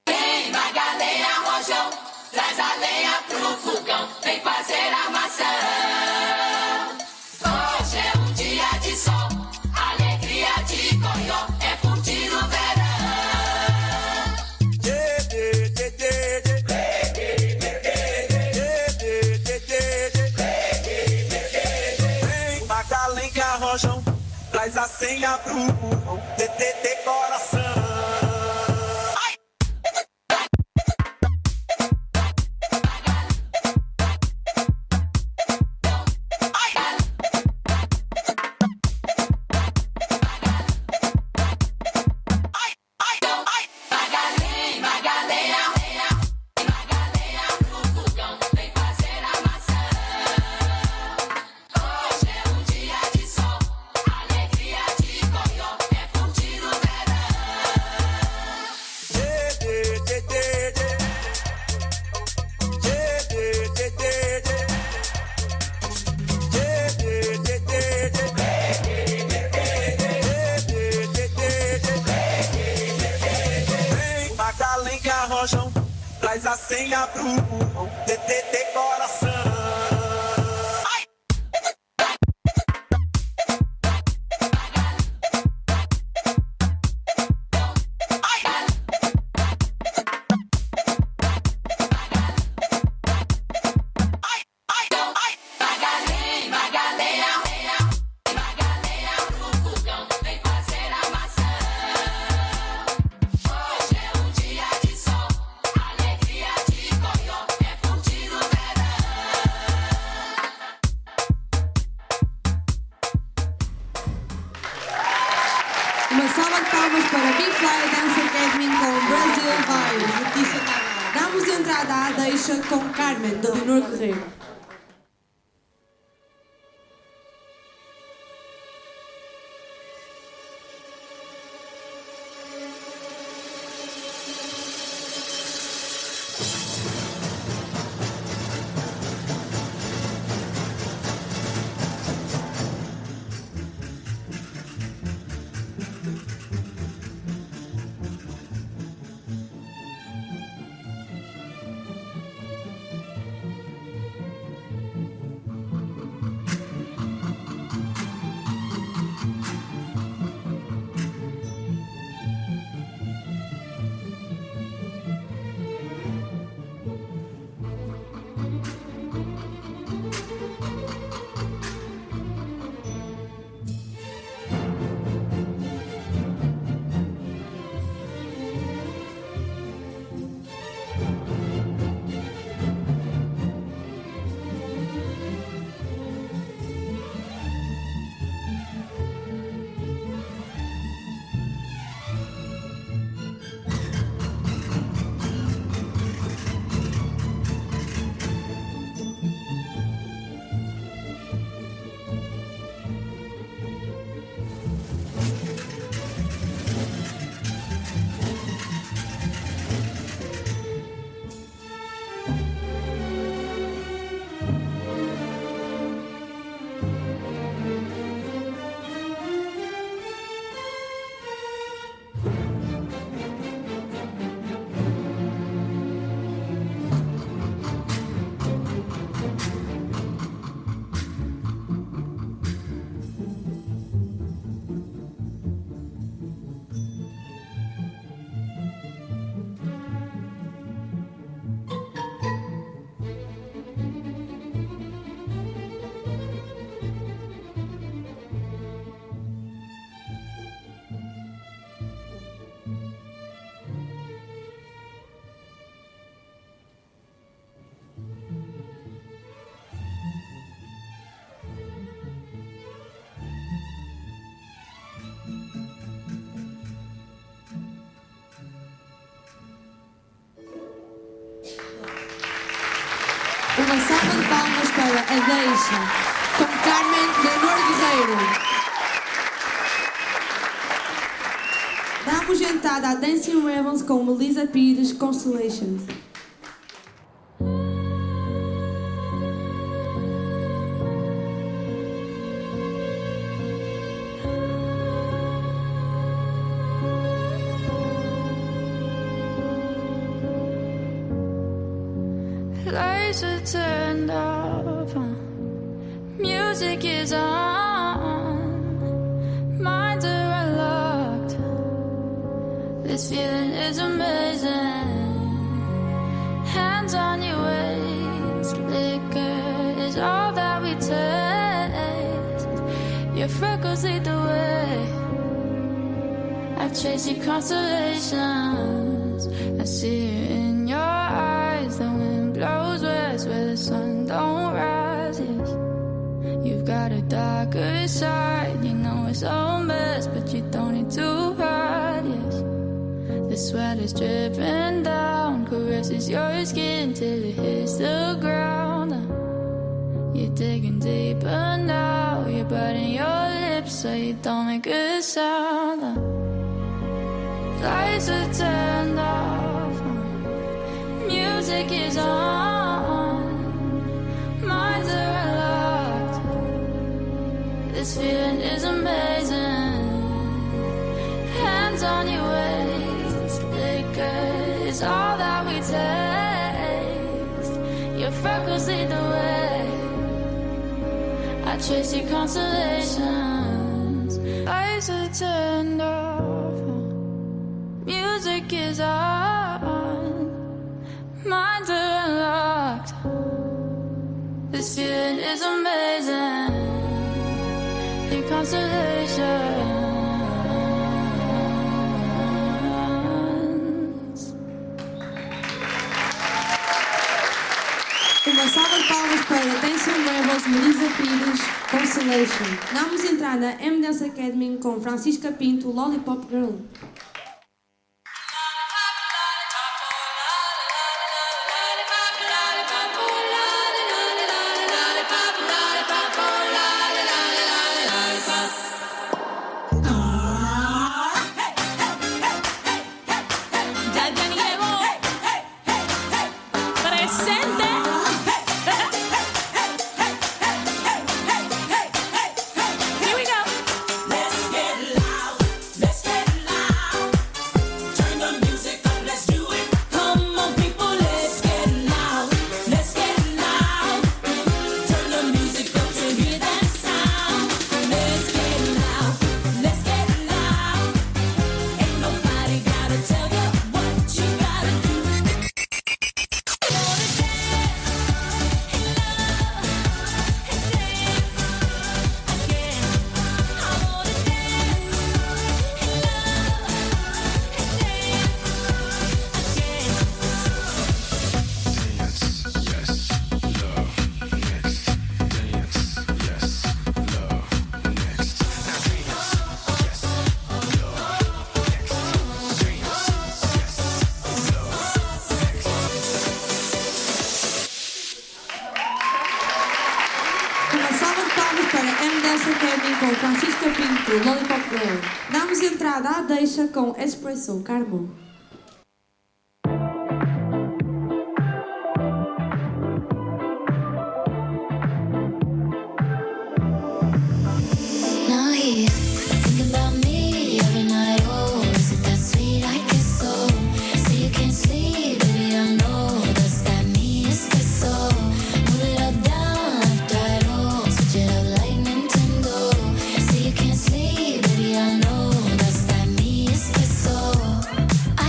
Vem, Magdalena Rojão, traz a lenha pro fogão, vem fazer a maçã. Hoje é um dia de sol, alegria de coió, é curtir o verão. Vem, Magdalena Rojão, traz a senha pro TTT coração. Rojão, traz a senha pro TTT coração. Uma salva de palmas para B-Fly Dance Academy com Brazil Vibe, Letícia Tavares. Damos entrada à deixa com Carmen, da Leonor Guerreiro. Deixa, com Carmen Leonor Guerreiro. Damos entrada a Dancing Rebels com Melissa Pires, Constellations. Lights are turned off, music is on, minds are unlocked. This feeling is amazing. Hands on your waist, liquor is all that we taste. Your freckles lead the way. I chase your constellations. I see it in your eyes. The wind blows west where the sun don't rise. Yes. You've got a darker side. You know it's all mess, but you don't need to hide. Yes. The sweat is dripping down, caresses your skin till it hits the ground. You're digging deeper now. You're biting your lips so you don't make a sound. Lights are turned off, music is on, minds are unlocked. This feeling is amazing. Hands on your waist, liquor is all that we taste. Your freckles lead the way. I chase your constellations. Lights are turned off, music is on, minds are unlocked. This feeling is amazing. Your constellations. Uma salva de palmas para Dancing Rebels, Melissa Pires, Constellation. Damos entrada a M-Dance Academy com Francisca Pinto, Lollipop Girl. Com Francisca Pinto, Lollipop Girl. Damos entrada à deixa com Espresso Carbo. Now he's thinking about me every night. Oh, is it that sweet? I guess so. Say you can't sleep, baby, I know. Does that mean espresso? Move it up, down, left, right, oh. Switch it up like Nintendo. Say you can't sleep, baby, I know. Does that mean espresso? I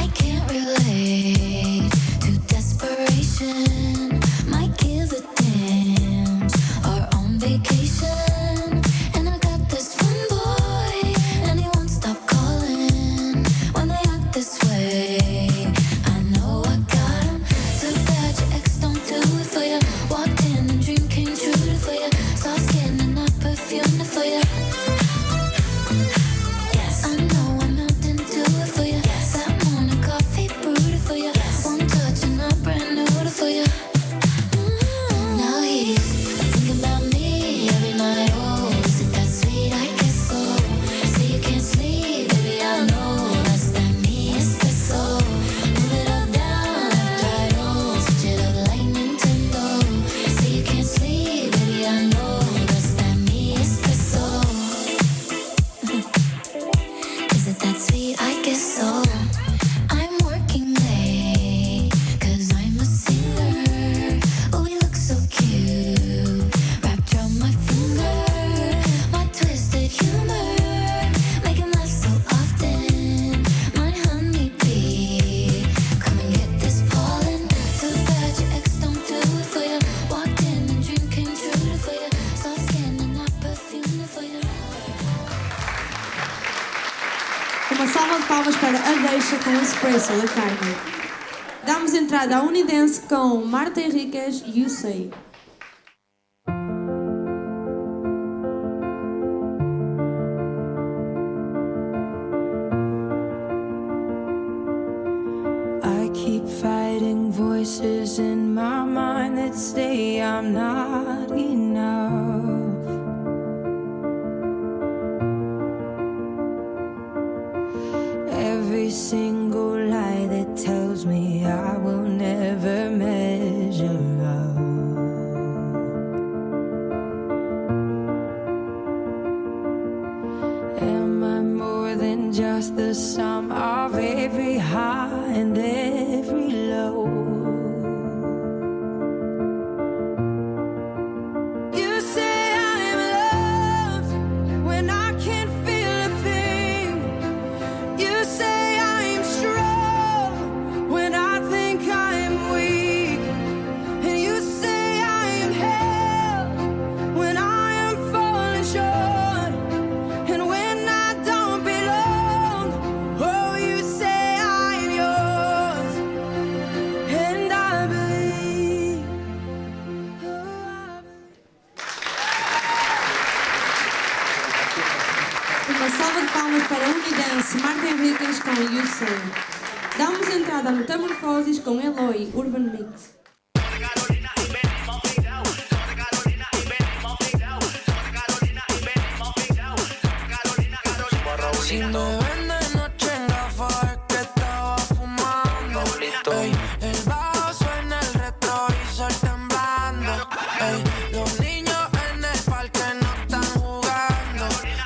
Uma salva de palmas para A Deixa com o Espresso da Carmen. Damos entrada à Unidense com Marta Henriquez e You Say. I keep fighting voices in my mind that say I'm not enough. Every single lie that tells me I will never measure up. Am I more than just the sum of every high and every low? You say I'm loved when I can't feel a thing. You say I'm strong when I think I'm weak. And you say I am held when I am falling short. And when I don't belong, oh, you say I'm yours. And I believe, Uma salva de palmas para a Unidense Marta Henriquez com You Say. Damos entrada a Metamorfoses com Eloy Urban Mix. Si me ven de noche en gafas es que estaba fumando. Ey, el bajo suena, el retrovisor temblando. Ey, los niños en el parque no están jugando.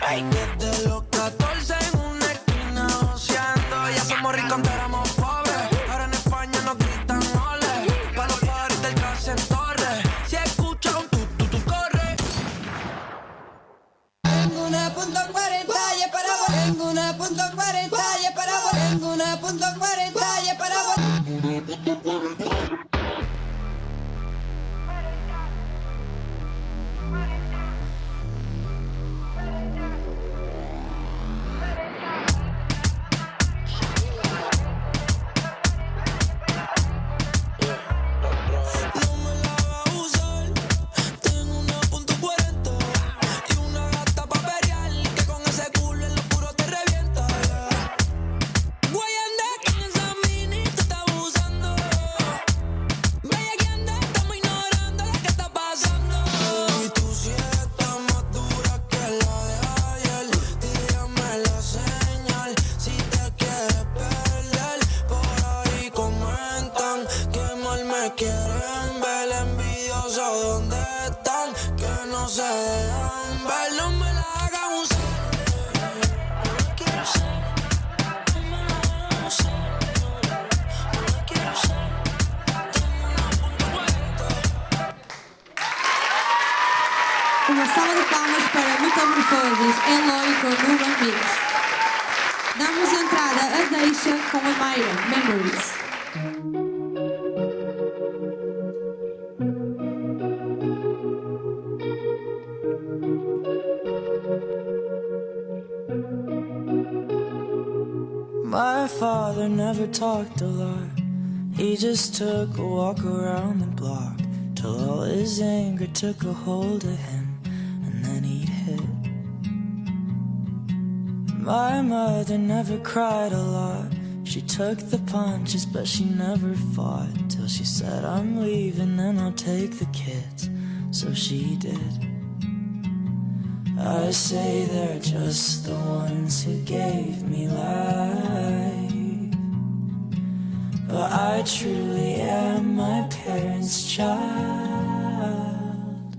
Ey, desde los 14 en una esquina joseando. Ya somos ricos, antes éramos pobres. Ahora en España nos gritan ole. Pa' los padres del clase en torre. Si escucha un tu corre. Tengo una .40 y es para vos. Tengo una .40 y es para vos. Tengo una .40 y es para vos. No me la va a usar. Tengo una .40 y una gata pa' pelear, que con ese culo en lo puro te revienta. Güey, anda con esa mini, tú estás abusando. Vaya que anda, estamos ignorando lo que está pasando. Y tú sí estás más dura que la de ayer. Tírame la señal si te quieres perder. Por ahí comentan que mal me quieren ver. Envidioso, ¿dónde están? Que no se dejan ver. No me la hagan usar. No la quiero usar. No me la hagan usar. No la quiero usar. Tengo una .40. Uma salva de palmas para Metamorfoses Eloy com Urban Mix. Damos entrada a Deixa com a Mayra Memories. My father never talked a lot. He just took a walk around the block till all his anger took a hold of him, and then he'd hit. My mother never cried a lot. She took the punches, but she never fought till she said, I'm leaving, then I'll take the kids. So she did. I say they're just the ones who gave me life, but I truly am my parents' child.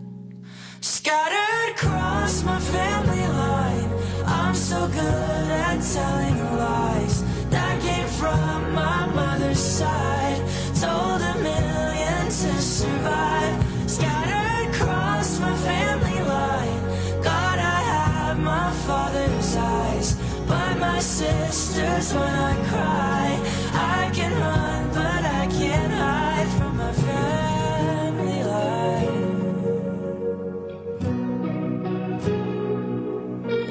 Scattered across my family line, I'm so good at telling lies. That came from my mother's side. Told a million to survive. Scattered across my family line, God, I have my father's eyes, but my sisters when I cry. I can run, but I can't hide from my family life.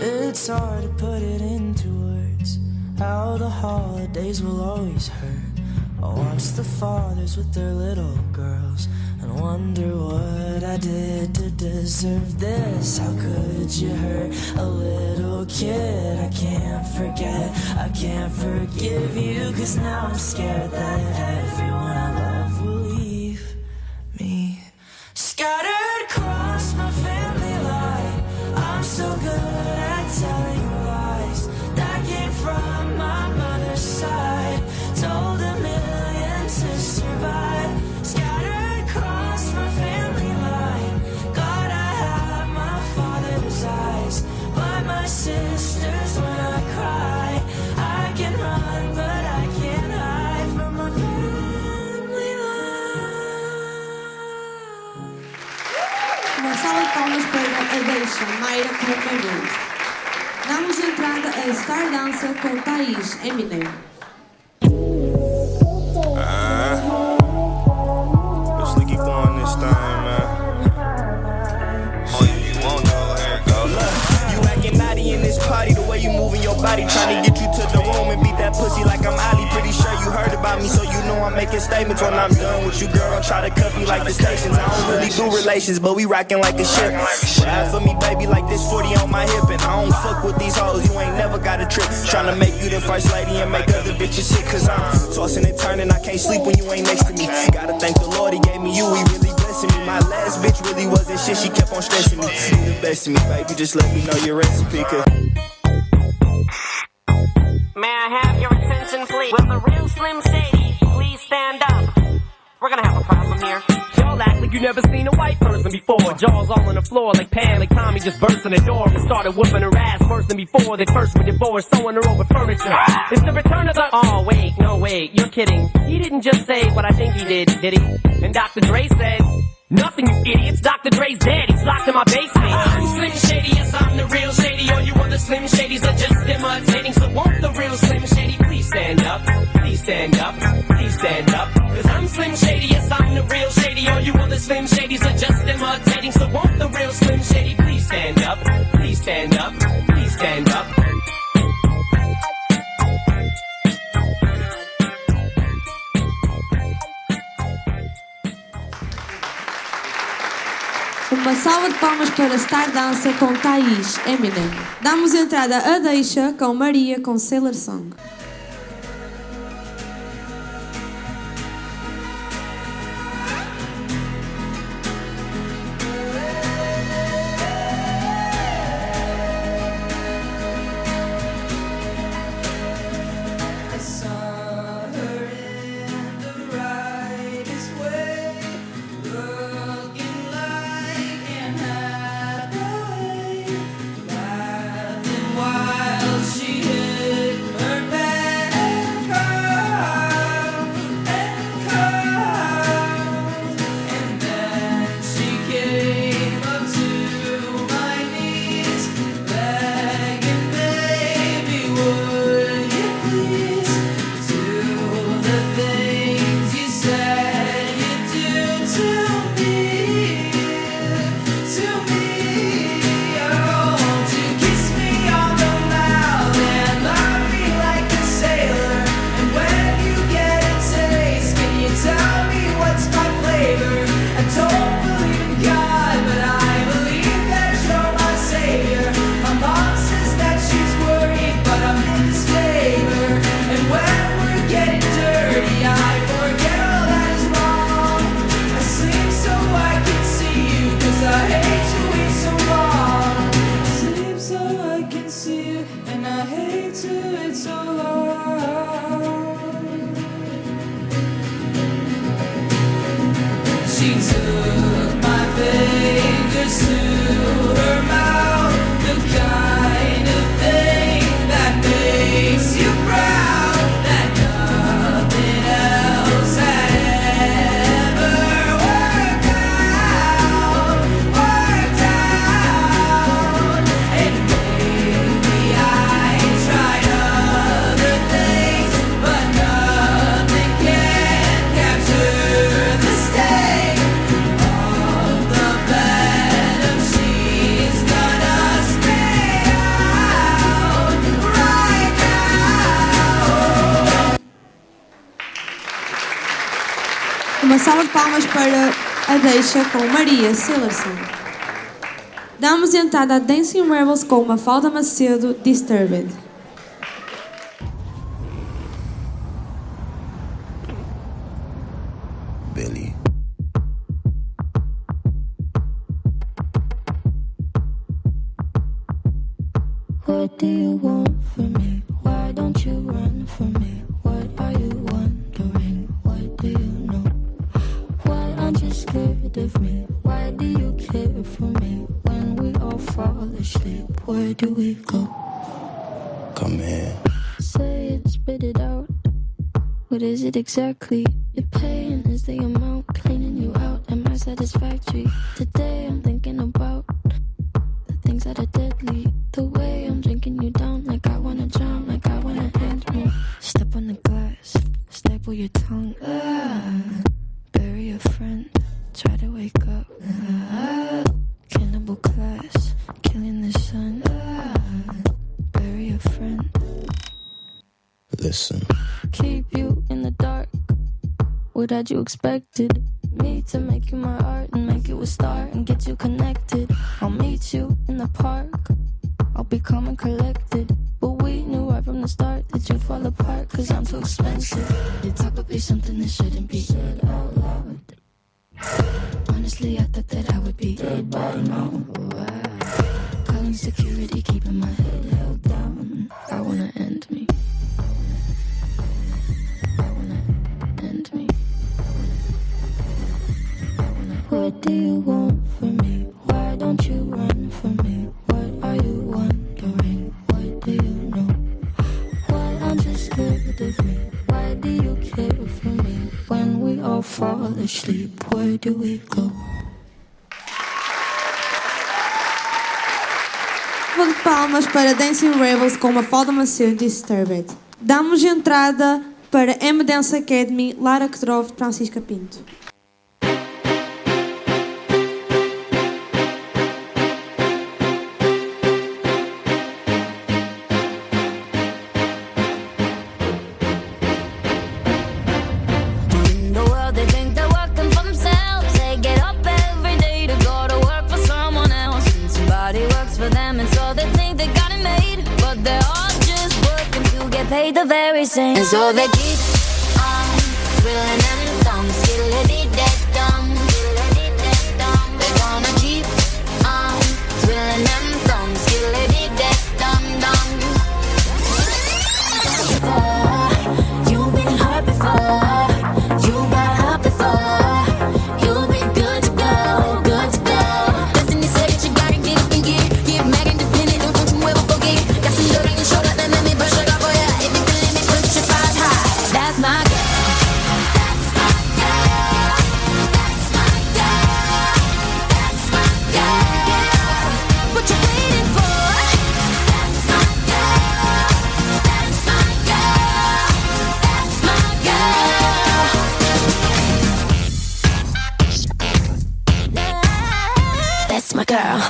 It's hard to put it into words. how the holidays will always hurt. I watch the fathers with their little girls and wonder what I did to deserve this. How could you hurt a little kid? I can't forget, I can't forgive you, 'cause now I'm scared that everyone I love will leave me. Scattered across my family line, I'm so good at telling lies that came from my mother's side. Told a million to survive. Scattered across my family line, God, I have my father's eyes, but my sisters when I cry. I can run, but I can't hide from my family line. Uma salva de palmas para a Deixa, Mayra Correia. Damos entrada a Star Dancer com Thaís Eminem. Let's keep on this thing, man. Oh, you won't know, here it goes. Look, you acting naughty in this party, the way you moving your body, trying to get you to the room and beat that pussy like I'm Ali. Pretty sure you heard about me, so you know I'm making statements. When I'm done with you, girl, try to cuff me like the stations. I don't really do relations, but we rockin' like a ship. Ride for me, baby, like this 40 on my hip. And I don't fuck with these hoes, you ain't never got a trip. Tryna make you the first lady and make other bitches sick, 'cause I'm tossing and turning, I can't sleep when you ain't next to me. Gotta thank the Lord, he gave me you, he really blessing me. My last bitch really wasn't shit, she kept on stressing me. You the best of me, baby, just let me know your recipe, 'cause may I have your attention, please? Will the real Slim Shady please stand up? We're gonna have a problem here. Y'all act like you never seen a white person before. Jaws all on the floor like Pam, like Tommy just burst in the door and started whooping her ass worse than before. They first were divorced, sewing her over furniture. It's the return of the... Oh, wait, no, wait, you're kidding. He didn't just say what I think he did he? And Dr. Dre said... Nothing, you idiots. Dr. Dre's dead. He's locked in my basement. I'm Slim Shady, yes, I'm the real Shady. All you other Slim Shadys are just imitating. So won't the real Slim Shady please stand up? Please stand up. Please stand up. 'Cause I'm Slim Shady, yes, I'm the real Shady. All you other Slim Shadys are just imitating. So won't the real Slim Shady please stand up? Please stand up. Please stand up. Uma salva de palmas para Star Dancer com Thaís Eminem. Damos entrada a Deixa com Maria com Sailor Song. I saw her in the rightest way, looking like Anne Hathaway, laughing while she hit her bed and cried, and then she came up to my knees, begging, baby, would you please do the things you said you'd do to me, oh, won't you kiss me on the mouth and love me like a sailor, and when you get a taste, can you tell me what's my flavor? I don't believe in God, but I believe that you're my savior. My mom says that she's worried, but I'm in disfavor, and when we're getting dirty, I forget all that is wrong. I sleep so I can see you, 'cause I hate to wait so long. I sleep so I can see you, and I hate to wait so long. She took my fingers to her mouth, the kind of thing that makes you proud, that nothing else had ever worked out. And maybe I tried other things, but nothing can capture the sting of the venom she Uma salva de palmas para a Deixa com Maria Sillerson. Damos entrada a Dancing Rebels com Mafalda Macedo, Disturbed. Billy. What do you want from me? Why don't you run from me? What are you wondering? What do you know? Why aren't you scared of me? Why do you care for me? When we all fall asleep, where do we go? Come here. Say it, spit it out. What is it exactly? Your pain is the amount cleaning you out. Am I satisfactory? Today I'm thinking about the things that are deadly. The way I'm drinking you down, like I wanna drown, like I wanna end me. Step on the glass, staple your tongue. Bury a friend, try to wake up. Cannibal class, killing the sun. Bury a friend. Listen. Keep you in the dark. What had you expected? Me to make you my art and make you a star and get you connected. I'll meet you in the park. I'll be calm and collected. But we knew right from the start that you'd fall apart, cause I'm too expensive. Your talk would be something that shouldn't be said out loud. Honestly, I thought that I would be dead by now. Calling security, keeping my head held down. I wanna end me. What do you want from me? Why don't you run from me? What are you wondering? What do you know? Why aren't you scared of me? Why do you care for me? When we all fall asleep, where do we go? Salva de palmas para Dancing Rebels com Mafalda Macedo, Disturbed. Damos entrada para M-Dance Academy, Lara Croft, Francisca Pinto. The very same, and so they keep on twirling them thumbs, skiddly-dee-dee-dum, skiddly-dee-dee-dum. They're gonna keep on twirling them thumbs, skiddly-dee-dee-dum-dum. You've been hurt before, you got hurt before. You'll be good to go, good to go. Destiny said that you gotta get up and get mad independent, don't you ever forget. Got some dirt on your shoulder, then let me brush it off for ya. That's my girl. That's my girl. That's my girl. That's my girl. What you waiting for? That's my girl. That's my girl. That's my girl. That's my girl.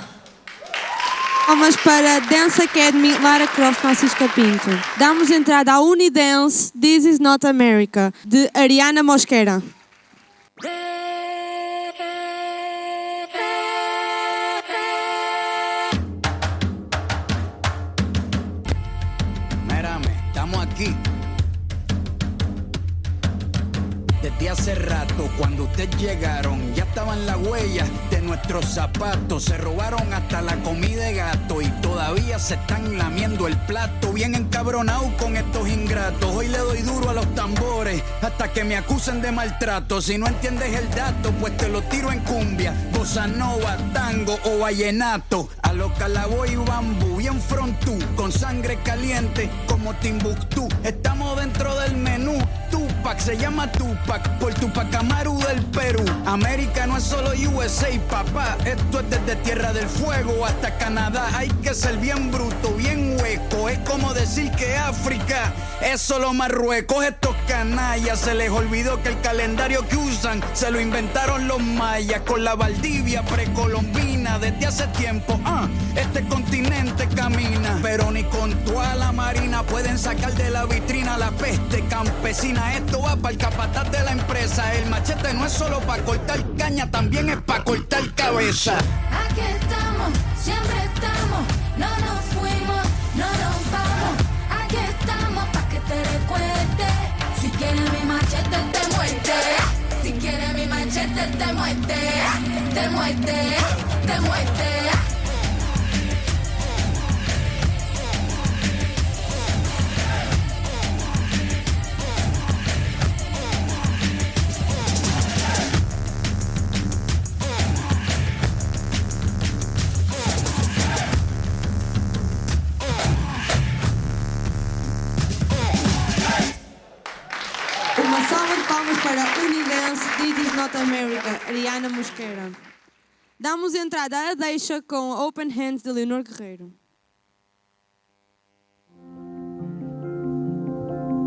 Palmas para Dance Academy, Lara Croft, Francisca Pinto. Damos entrada à Unidance, This Is Not America, de Ariana Mosquera. Mírame, estamos aquí. Desde hace rato, cuando ustedes llegaron, ya estaban las huellas de nuestros zapatos. Se robaron hasta la comida de gato y todavía se están lamiendo el plato. Bien encabronado con estos ingratos. Hoy le doy duro a los tambores hasta que me acusen de maltrato. Si no entiendes el dato, pues te lo tiro en cumbia, bossa nova, tango o vallenato. A lo Calaboy y Bambú, bien frontú, con sangre caliente como Timbuktu. Estamos dentro del menú. Tupac se llama Tupac por Tupac Amaru del Perú. América no es solo USA, papá. Esto es desde Tierra del Fuego hasta Canadá. Hay que ser bien bruto, bien hueco. Es como decir que África es solo Marruecos. Estos canallas se les olvidó que el calendario que usan se lo inventaron los mayas. Con la Valdivia precolombina Mira, desde hace tiempo, este continente camina, pero ni con toda la marina pueden sacar de la vitrina la peste campesina. Esto va para el capataz de la empresa. El machete no es solo para cortar caña, también es para cortar cabeza. Aquí estamos, siempre estamos, no nos fuimos, no nos vamos. Aquí estamos pa' que te recuerde. Si quieres mi machete te muerte. Si quieres mi machete te muerte. Te muerte, te muerte. Uma salva de palmas para Unidense, This is Not America, Ariana Mosqueira. Damos entrada à deixa com Open Hands de Leonor Guerreiro.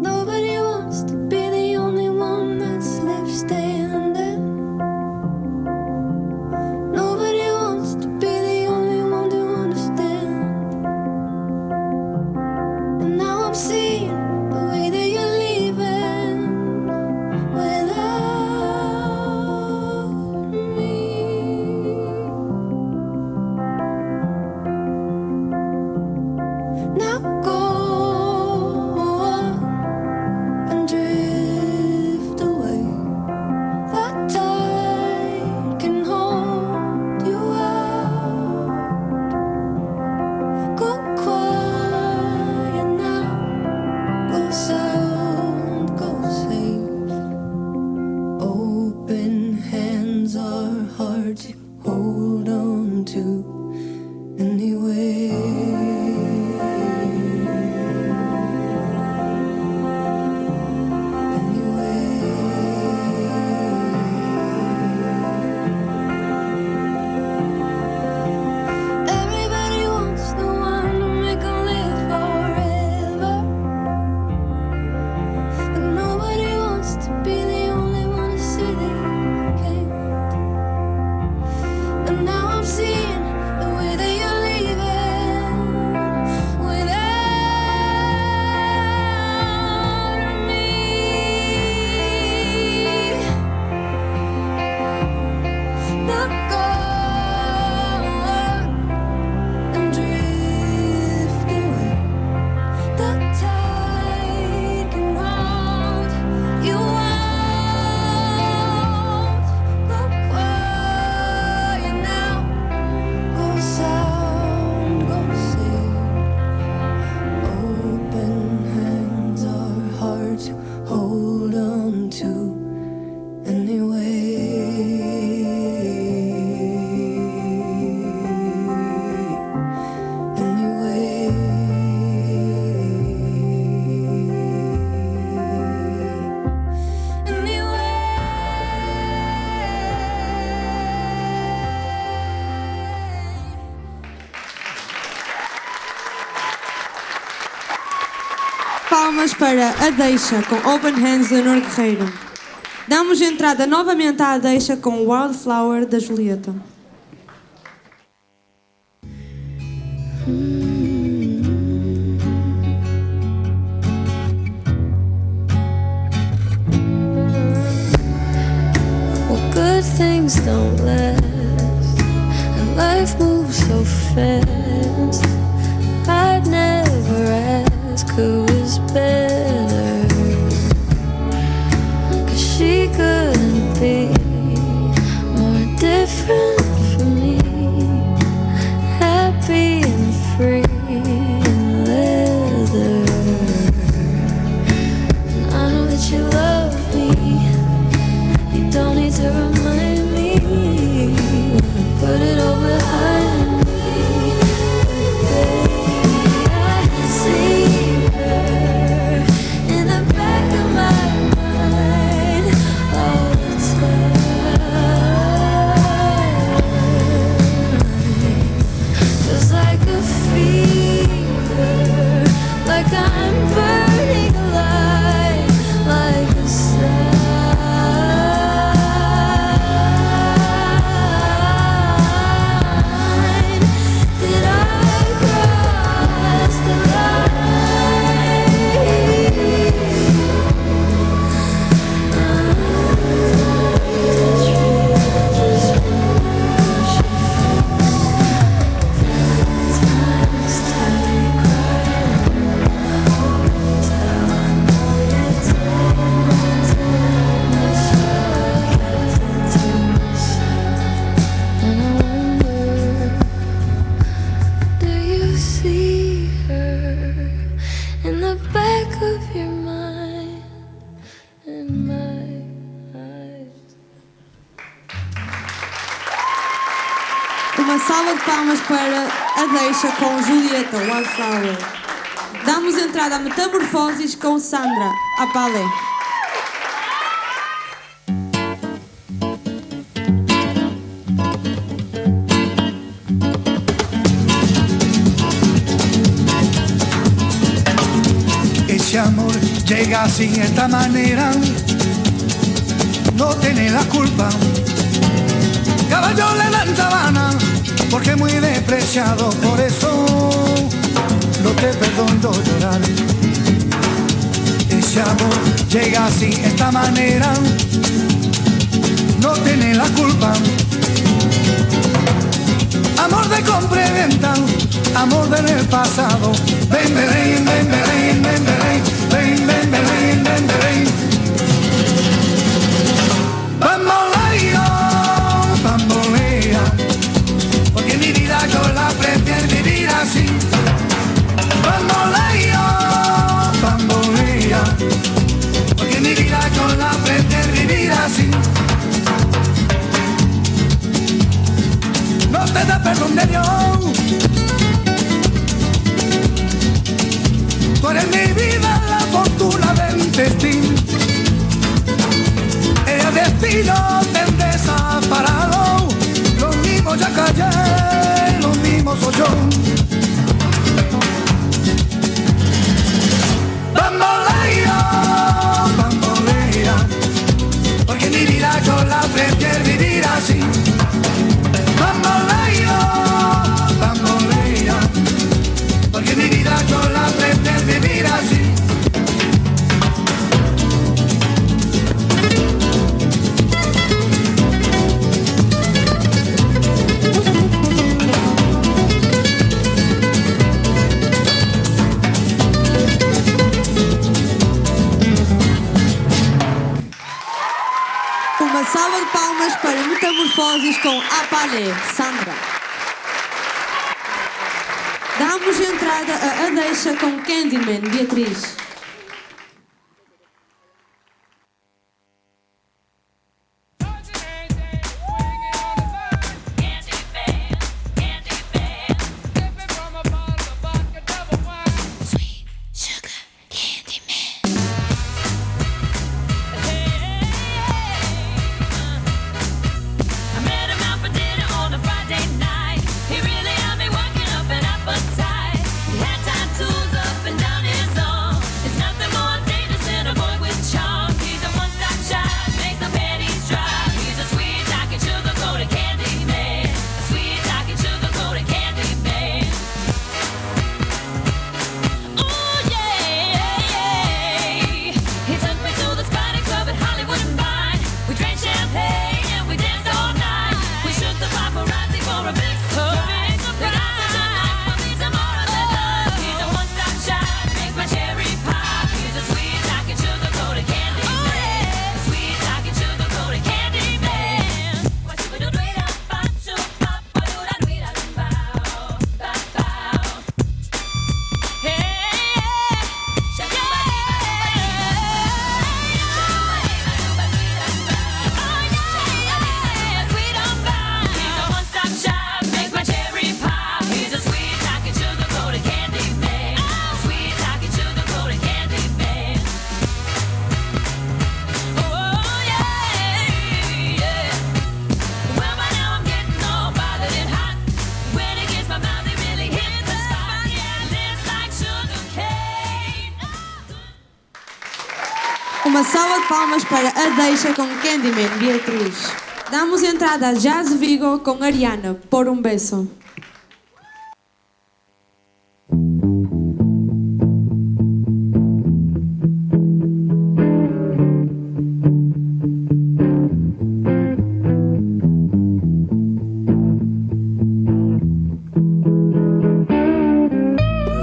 Nobody wants to be the only one that's left standing. Nobody wants to be the only one to understand. And now I'm seeing the way that you're leaving without me. Now go and drift away. That tide can hold you out. Go quiet now. Go sound, go safe. Open hands are hard to hold on to anyway. Everybody wants the one to make 'em live forever, but nobody wants to be the only one to see they can't. And now I'm seeing the way that you're leaving without me. Now go and drift away. The tide can hold you out. Go quiet now. Go sound, go safe. Open hands are hard to hold on to anyway. Palmas para A Deixa com Open Hands de Leonor Guerreiro. Damos entrada novamente à Deixa com Wildflower da Julieta. Well, good things don't last, and life moves so fast. I'd never ask who is better, 'cause she couldn't be more different from me. Happy and free in leather. And I know that you love me. You don't need to remind me. Put it all behind me. Baby, I see her palmas para a deixa com Julieta Wildflower. Damos entrada a Metamorfoses com Sandra Apalé. Ese amor llega así, de esta manera, no tiene la culpa. Caballo le dan sabana, porque es muy despreciado, por eso no te perdono llorar. Ese amor llega así, de esta manera, no tiene la culpa. Amor de compra y venta, amor del pasado. Ven, ven, ven, ven, ven, ven, ven, ven, ven, ven, ven, ven. Bamboleo, bambolea, porque mi vida yo la prefiero vivir así. Bamboleo, bambolea, porque mi vida yo la prefiero vivir así. No te da perdón de Dios. Tú eres mi vida, la fortuna del destino. El destino te desaparado. Lo mismo ya callé, lo mismo soy yo. Bambolea, bambolea, porque mi vida yo la prefiero vivir así. Bambolea, bambolea, porque mi vida yo la prefiero vivir así. Uma salva de palmas para Metamorfoses com Apalé, Sandra. Damos entrada a deixa com Candyman, Beatriz. Uma salva de palmas para a deixa com Candyman, Beatriz. Damos entrada a Jazz Vigo com Ariana, Por um Beso.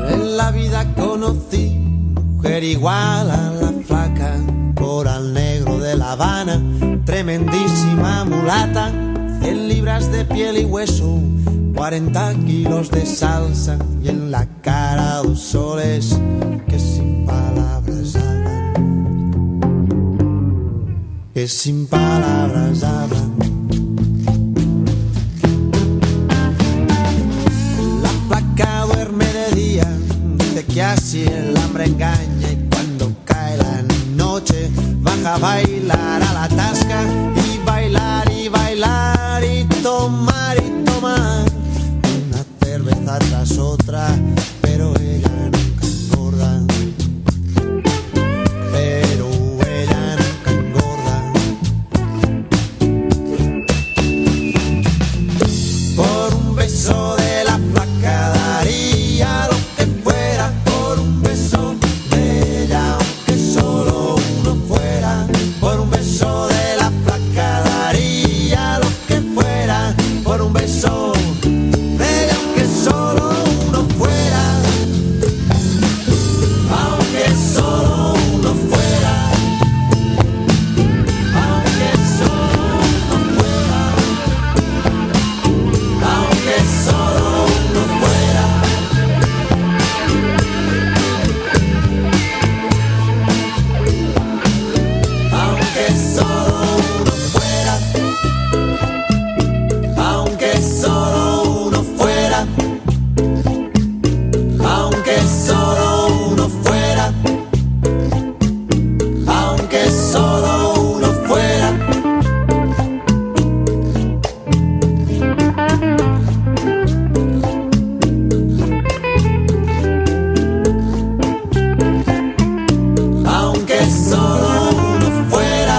En la vida conocí mujer igual a la flaca, coral negro de La Habana, tremendísima mulata, 100 libras de piel y hueso, 40 kilos de salsa y en la cara 2 soles que sin palabras hablan, que sin palabras hablan. que así el hambre engaña y cuando cae la noche baja a bailar a la tasca y bailar y tomar una cerveza tras otra, pero ella nunca engorda, pero ella nunca engorda. Por un beso de la flaca daría lo que fuera, por un beso de ella aunque solo uno fuera, por un beso de la flaca daría lo que fuera, por un beso de ella aunque solo uno fuera, aunque solo uno fuera, aunque solo uno fuera, aunque solo uno fuera. Aunque solo uno fuera, aunque solo uno fuera, aunque solo uno fuera, aunque solo uno fuera. Aunque solo uno fuera.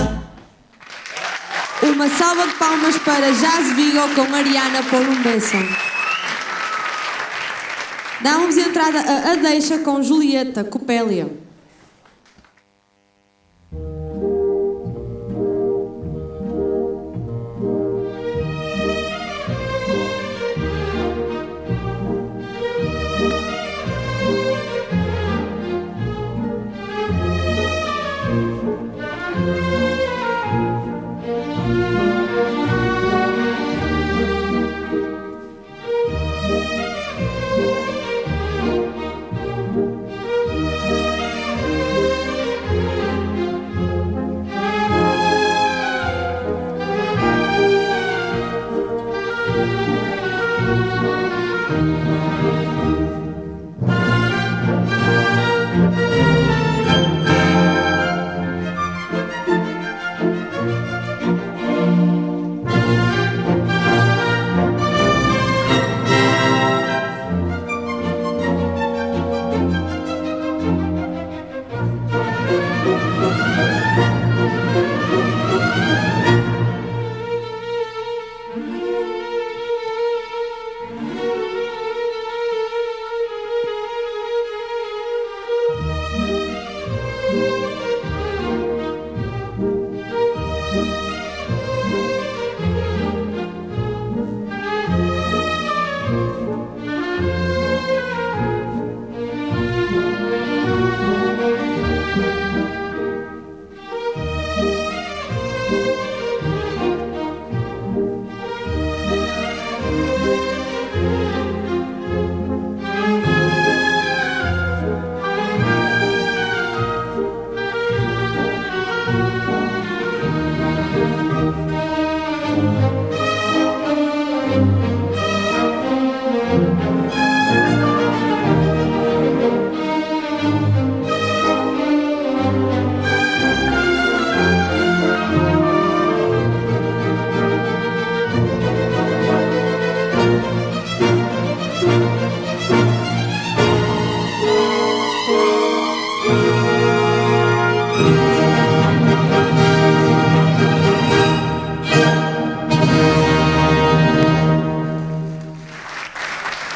Uma salva de palmas para Jazz Vigo com Ariana por um beso. Damos entrada a Deixa com Julieta Copélia.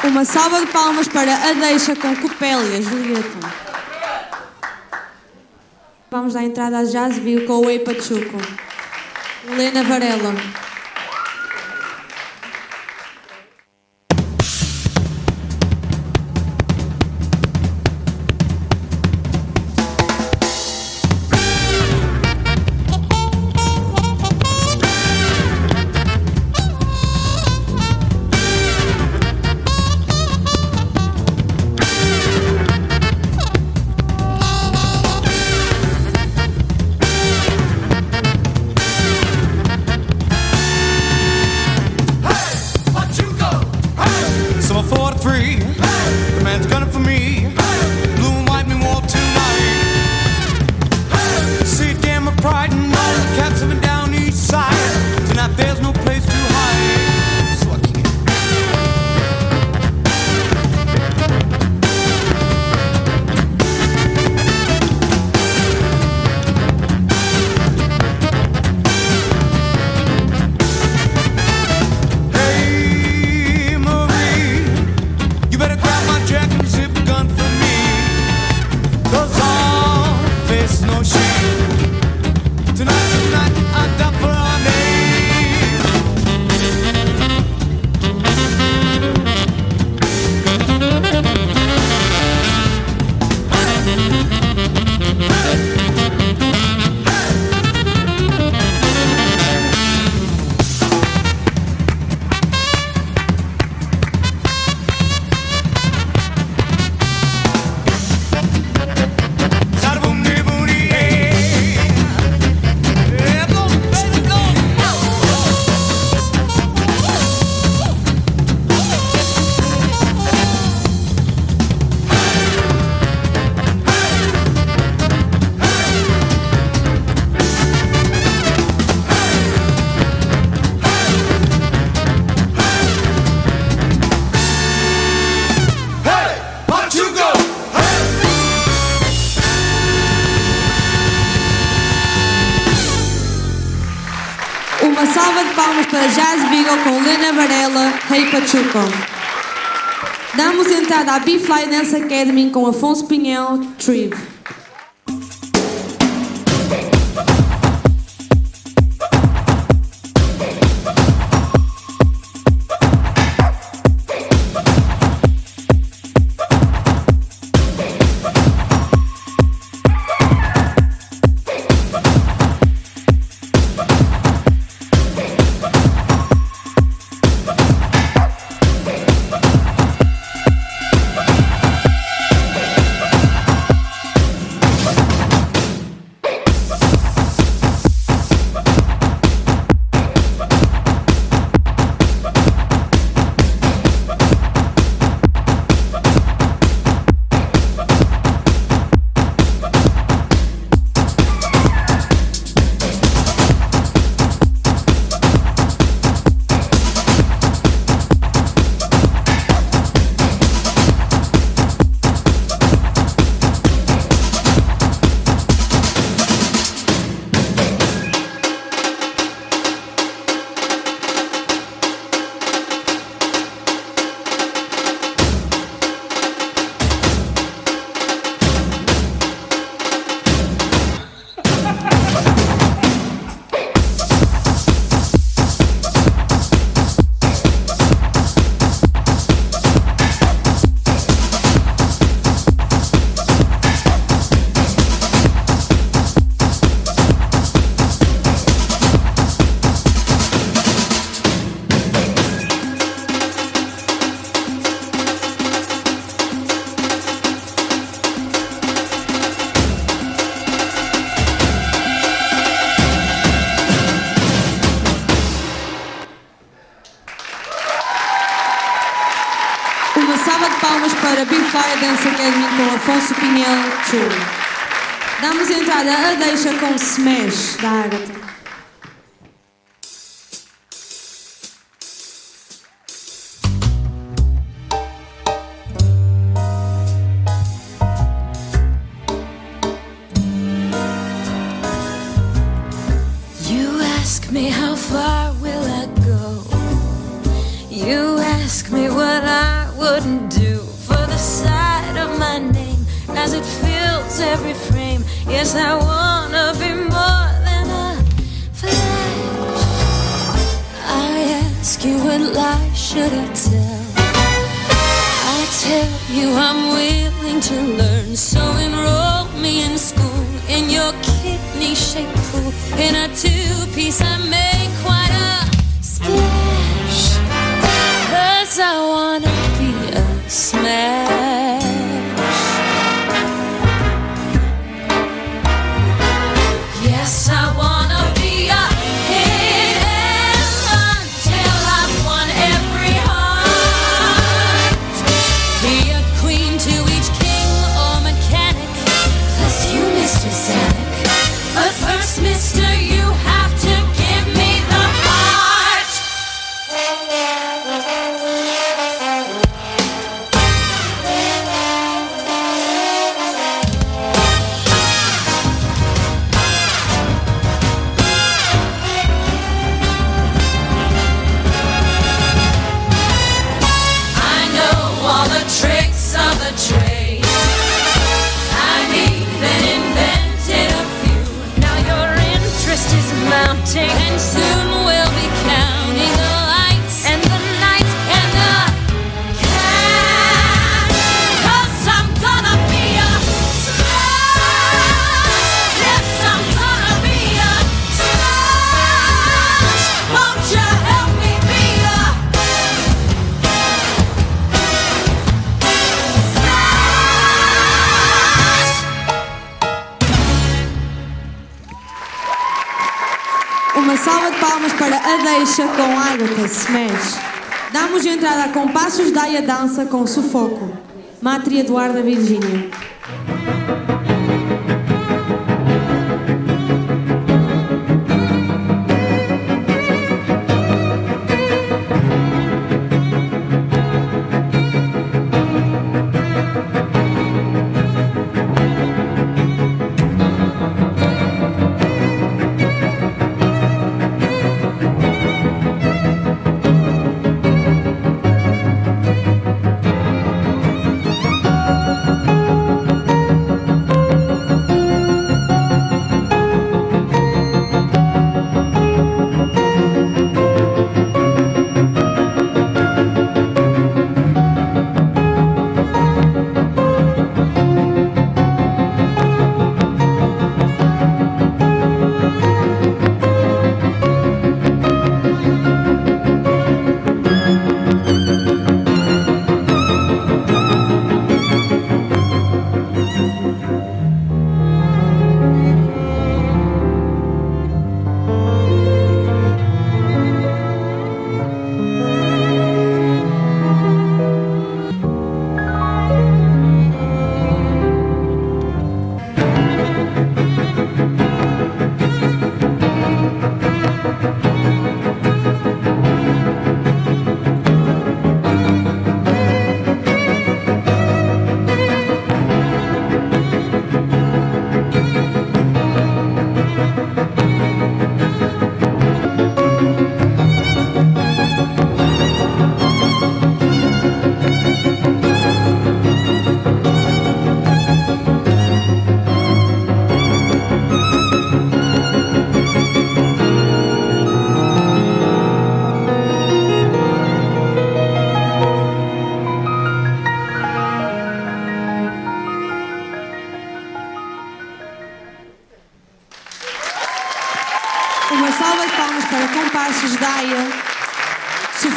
Uma salva de palmas para a Deixa com Copélia, Julieta. Vamos dar entrada a Jazz Vigo com o Ei Pachuco. Helena Varela. So I fought free. The man's gunning for me. salva de palmas para Jazz Beagle com Lena Varela, Hey Pachuco. Damos entrada à B-Fly Dance Academy com Afonso Pinhel, Tribe. Uma salva de palmas para B-Fly Dance Academy com Afonso Pinhel, True. Damos entrada a deixa com Smash, da Ágata. You ask me how far will I go. You ask me what I wouldn't do for the sight of my name as it fills every frame. Yes, I wanna be more than a flash. I ask you what lie should I tell. I tell you I'm willing to learn, so enroll me in school in your kidney-shaped pool. In a two-piece I make quite a splash, 'cause I wanna be a smash. Yes, I wanna be a hit and run till I've won every heart. Be a queen to each king or mechanic, 'cause you, Mr. Zanuck. But first, mister, you have to give me the heart. I know all the tricks of the trade. I've even invented a few. Now your interest is mounting, and soon we'll be counting the lights and the nights and the cash. 'Cause I'm gonna be a smash. Yes, I'm gonna be a smash. Won't you help me be a Uma salva de palmas para a deixa com Ágata, Smash. Damos entrada a Compassos Daia Dança com Sufoco, Mátria Eduarda Virgínia.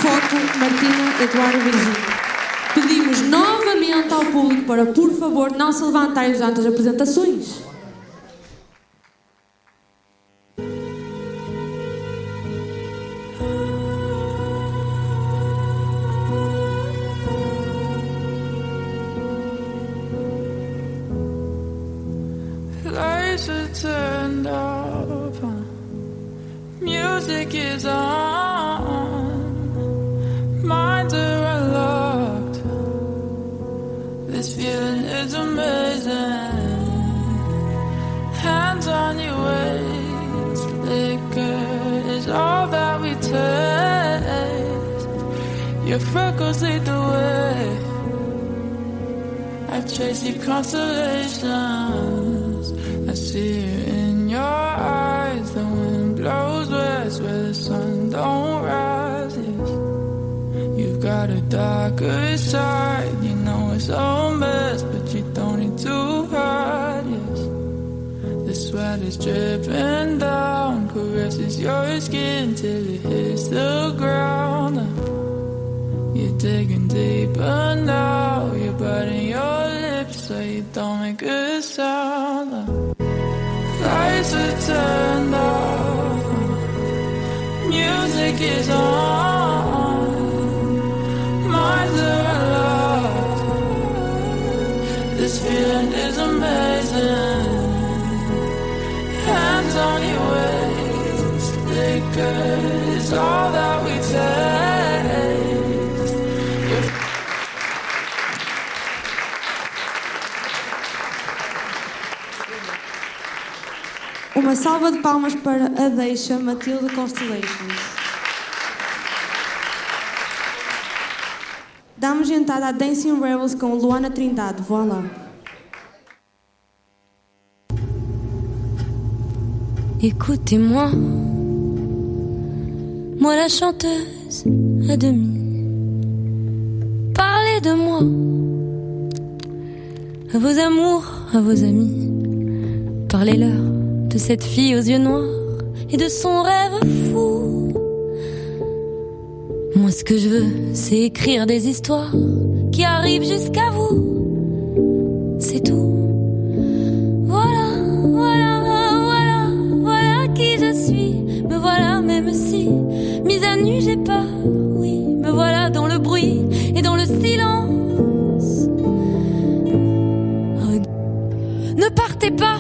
foto, Martina Eduardo Virgínia. Pedimos novamente ao público para, por favor, não se levantarem durante as apresentações. Lights are turned up, music is on, minds are unlocked. This feeling is amazing. Hands on your waist, liquor is all that we taste. Your freckles lead the way. I've chased your constellations. I see it in your eyes. The wind blows west where the sun don't rise. Yes. You've got a darker side. You know it's a mess, but you don't need to hide. Yes. The sweat is dripping down, caresses your skin till it hits the ground. You're digging deeper now. You're biting your lips so you don't make a sound. Lights are turned off, music is on, minds are lost. This feeling is amazing. Hands on your waist, liquor is all that we taste. Uma salva de palmas para a Deixa Matilde Constellations. Damos entrada a Dancing Rebels com Luana Trindade. Voilà. Écoutez-moi, moi la chanteuse à demi. Parlez de moi, à vos amours, à vos amis. Parlez-leur de cette fille aux yeux noirs et de son rêve fou. Moi ce que je veux, c'est écrire des histoires qui arrivent jusqu'à vous. C'est tout. Voilà, voilà, voilà, voilà qui je suis. Me voilà même si, mise à nu j'ai peur. Oui, me voilà dans le bruit et dans le silence. Ne partez pas,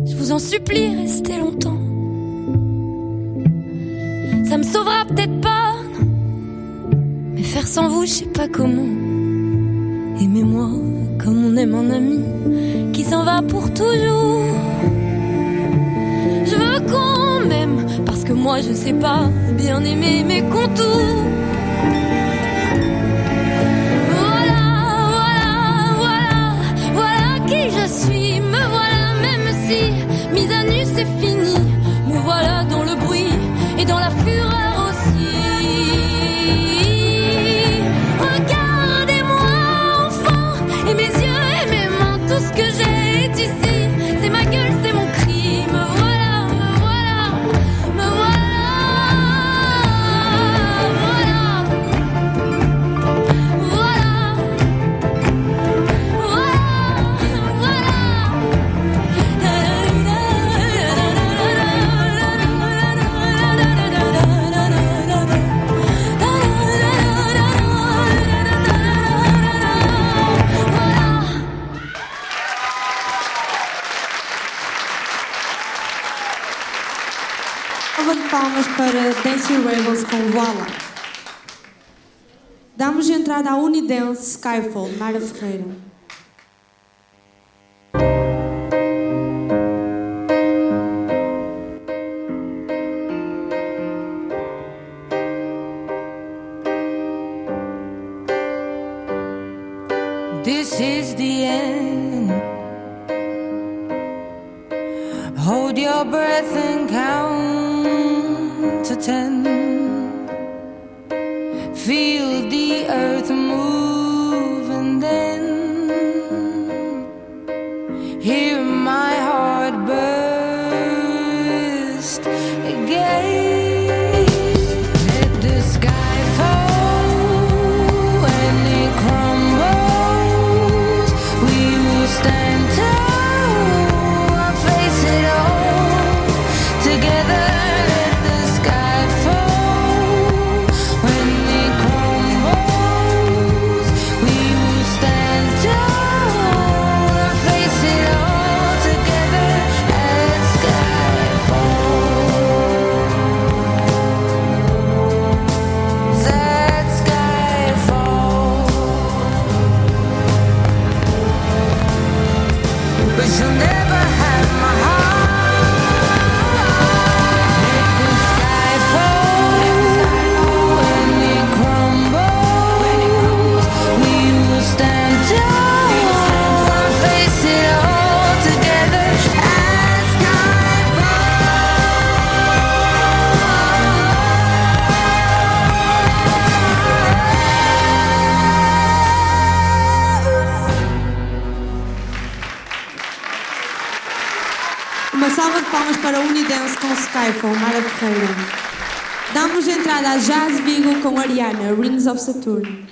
je vous en supplie, restez longtemps. Ça me sauvera peut-être pas, non. Mais faire sans vous, je sais pas comment. Aimez-moi comme on aime un ami qui s'en va pour toujours. Je veux qu'on m'aime parce que moi je sais pas bien aimer mes contours. Voilà, voilà, voilà, voilà qui je suis. Me voilà même si mise à nu c'est fini. Me voilà dans le bruit et dans la fureur aussi. Regardez-moi enfant, et mes yeux et mes mains, tout ce que j'ai est ici. C'est ma gueule, c'est mon cri. Me voilà, me voilà, me voilà, voilà, voilà, Salva de palmas para Dancing Rebels com Voila. Damos entrada à Unidance Skyfall, Mara Ferreira. This is the end. Hold your breath and count to 10. Feel the earth move and then hear my heart burst again. Let the sky palmas para Unidense com Skyfall, Mara Ferreira. Damos entrada a Jazz Vigo com Ariana, Rings of Saturn.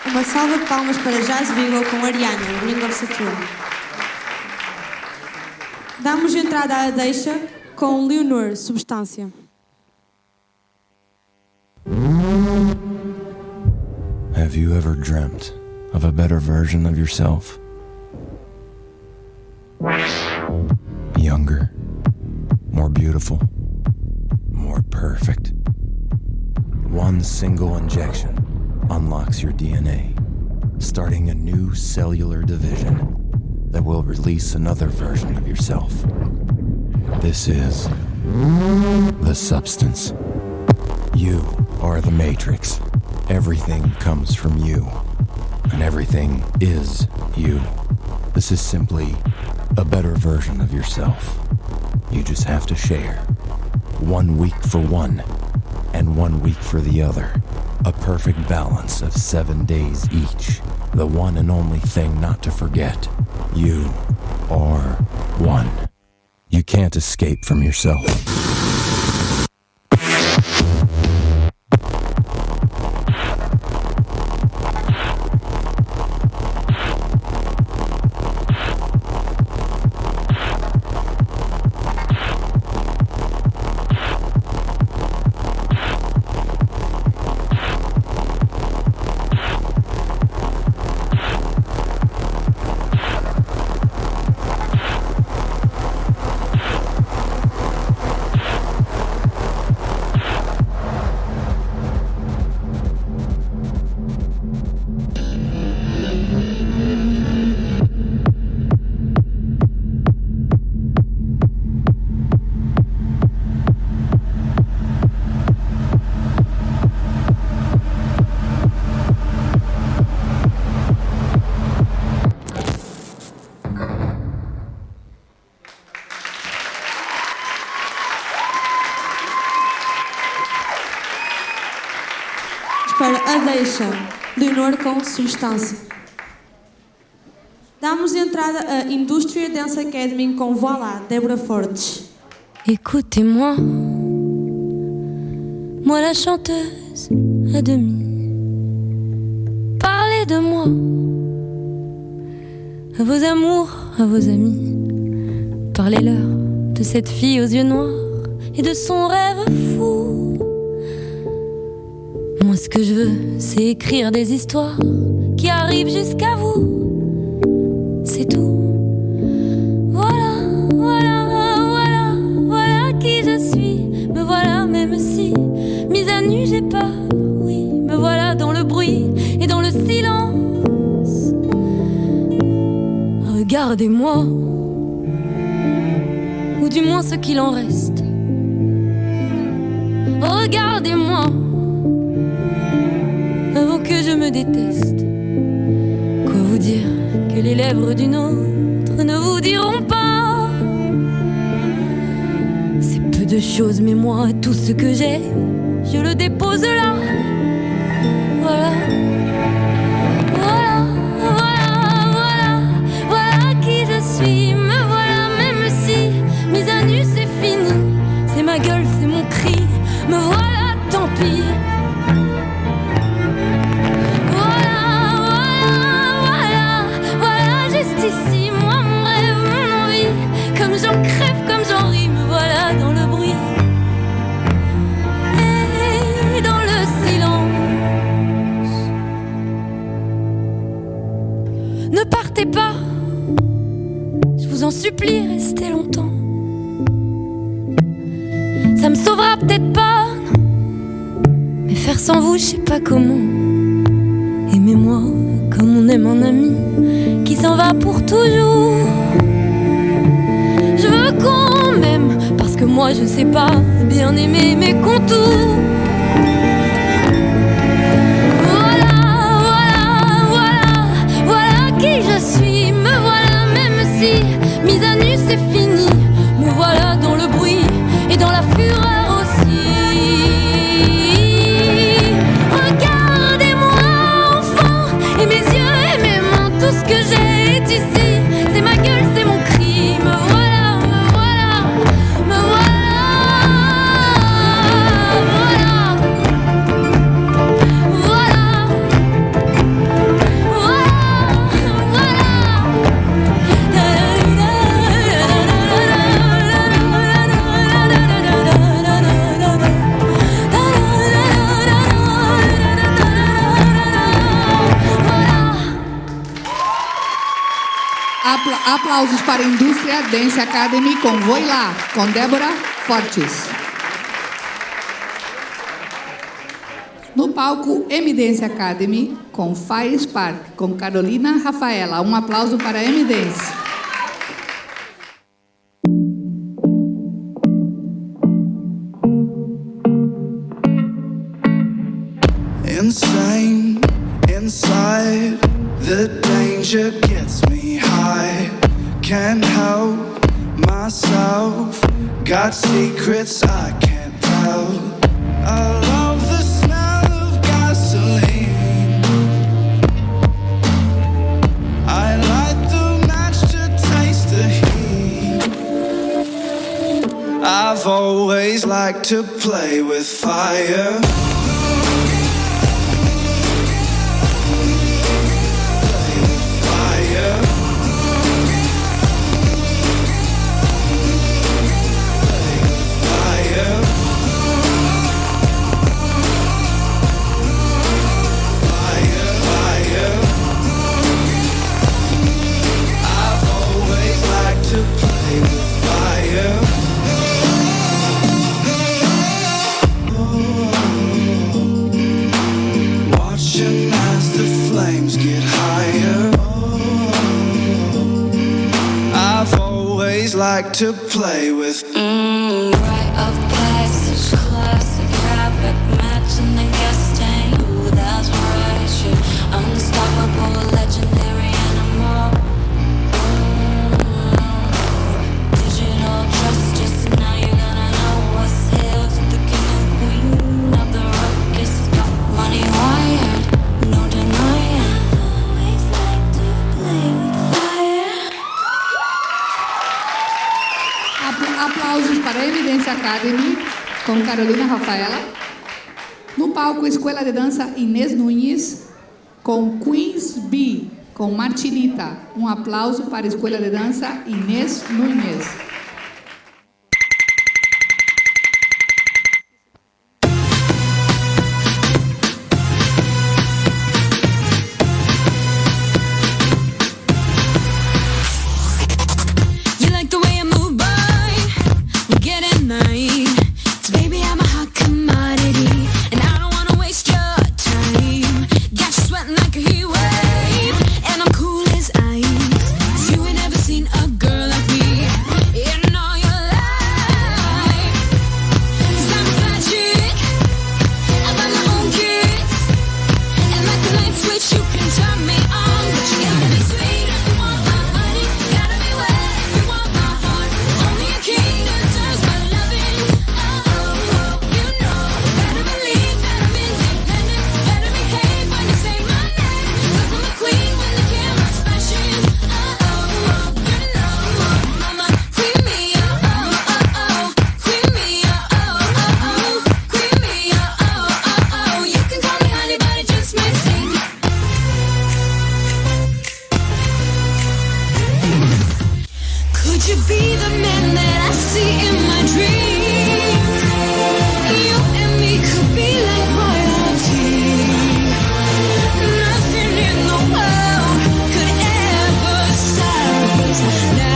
Uma salva de palmas para Jazz Vigo com Ariana, Ring of Saturn. Damos entrada à deixa com Leonor, Substância. Have you ever dreamt of a better version of yourself? Younger, more beautiful, more perfect. One single injection unlocks your DNA, starting a new cellular division that will release another version of yourself. This is the substance. You are the matrix. Everything comes from you, and everything is you. This is simply a better version of yourself. You just have to share. 1 week for one, and 1 week for the other. A perfect balance of 7 days each. The one and only thing not to forget. You are one. You can't escape from yourself. Para a deixa, Leonor com Substância. Damos entrada à Industria Dance Academy com Voilà, Débora Fortes. Écoutez-moi, moi la chanteuse à demi. Parlez de moi, à vos amours, à vos amis. Parlez-leur de cette fille aux yeux noirs et de son rêve fou. Moi ce que je veux, c'est écrire des histoires qui arrivent jusqu'à vous. C'est tout. Voilà qui je suis. Me voilà même si mise à nu j'ai peur. Oui, me voilà dans le bruit et dans le silence. Regardez-moi, ou du moins ce qu'il en reste. Regardez-moi, avant que je me déteste. Quoi vous dire que les lèvres d'une autre ne vous diront pas? C'est peu de choses, mais moi, tout ce que j'ai, je le dépose là. Voilà. Voilà qui je suis. Me voilà même si mise à nu c'est fini. C'est ma gueule, c'est mon cri. Me voilà, tant pis. Voilà, juste ici, moi, mon rêve, mon envie. Comme j'en crève, comme j'en ris, me voilà dans le bruit et dans le silence. Ne partez pas, je vous en supplie, restez longtemps. Ça me sauvera peut-être pas, non. Mais faire sans vous, je sais pas comment. Aimez-moi comme on aime un ami qui s'en va pour toujours. Je veux qu'on m'aime parce que moi je sais pas bien aimer mes contours. Voilà qui je suis. Me voilà même si mise à nu c'est fini. Me voilà dans le bruit et dans la fureur aussi. Regardez-moi enfant, et mes yeux et mes mains, tout ce que j'ai est ici. C'est ma gueule, c'est mon cri. Me voilà, me voilà, me Aplausos para a Indústria Dance Academy com Voi Lá, com Débora Fortes. No palco M-Dance Academy com Fire Spark, com Carolina Rafaela. Um aplauso para a M-Dance. Insane, inside, the danger gets me high. Can't help myself, got secrets I can't tell. I love the smell of gasoline. I light the match to taste the heat. I've always liked to play with fire. Like to play with Rite of passage, classic habit, matching the gas tank. Ooh, that's right, shit. Unstoppable, legendary animal. Digital justice, now you're gonna know what's hail to the king and queen of the ruckus. Money wired, no denying. I've always liked to play with fire. Academy, com Carolina Rafaela. No palco, Escola de Dança Inês Nunes, com Queens B, com Martinita. Um aplauso para a Escola de Dança Inês Nunes. You like the way I move, boy? We get at night. 'Cause baby, I'm a hot commodity, and I don't wanna waste your time. Got you sweating like a heat wave, and I'm cool as ice. 'Cause you ain't never seen a girl like me in all your life. 'Cause I'm a fly chick, I buy my own kicks, and like the light switch, you can turn me on, but you gotta be sweet if you want my honey. Gotta be wet if you want my heart. Only a king deserves my loving. Oh, oh, oh, you know. Better believe that I'm independent. Better behave when you say my name. 'Cause I'm a queen when the camera's flashing. Oh, oh, oh, you know. Mama, queen me, oh, oh, oh, oh. Queen me, oh, oh, oh, oh. Queen me, oh, oh, oh, oh. You can call me honey, but it just might sting. Could you be the man that I see in my dream? You and me could be like royalty. Nothing in the world could ever stop us now.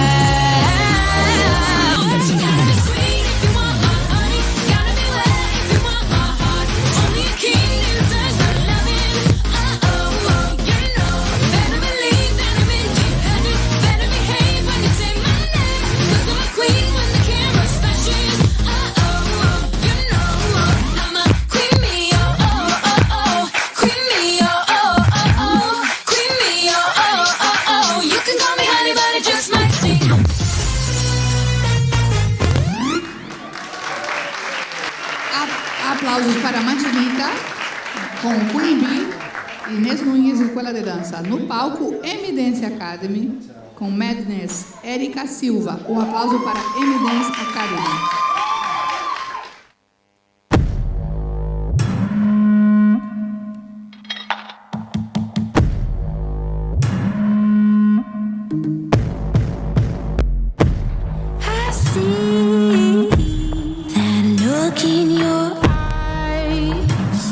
But you gotta be sweet if you want my honey. Gotta be wet if you want my heart. Only a king deserves my loving. Oh, oh, oh, you know. Better believe that I'm independent. Better behave when you say my name. 'Cause I'm a queen when the camera's flashing. Oh, oh, oh, you know. I'm a queen me, oh, oh, oh, oh. Queen me, oh, oh, oh, oh. Queen me, oh, oh, oh, oh. You can call me honey, but it just might sting. Aplausos para Martinita, com Queen Bee, Inês Nunes, Escola de Dança. No palco, M-Dance Academy, com Madness, Érica Silva. Um aplauso para M-Dance Academy. I see that look in your eyes.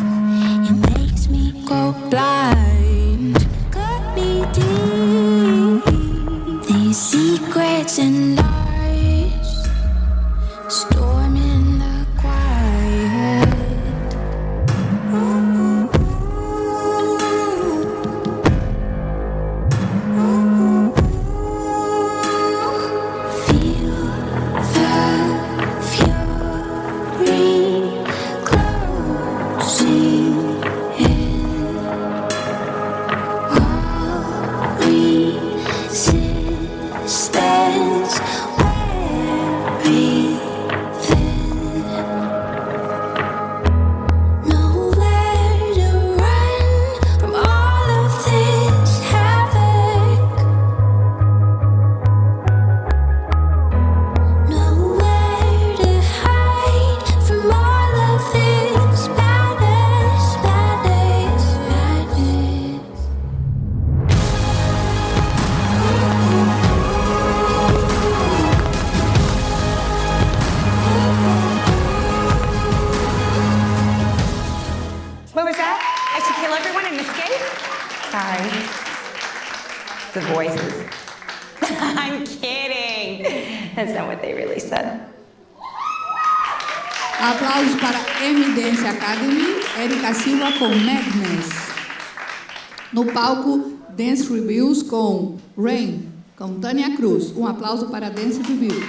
It makes me go blind. Cut me deep. These secrets and lies. Storm in the quiet. Feel the fury closing in. All resistance wearing thin. Nowhere to run from all of this havoc. Nowhere to hide from all of this madness, madness, madness. What was that? I should kill everyone and escape? Sorry. The voices. I'm kidding. That's not what they really said. Aplausos para M-Dance Academy, Érica Silva com Madness. No palco, Dance Reviews com Rain, com Tânia Cruz. Um aplauso para Dance Review.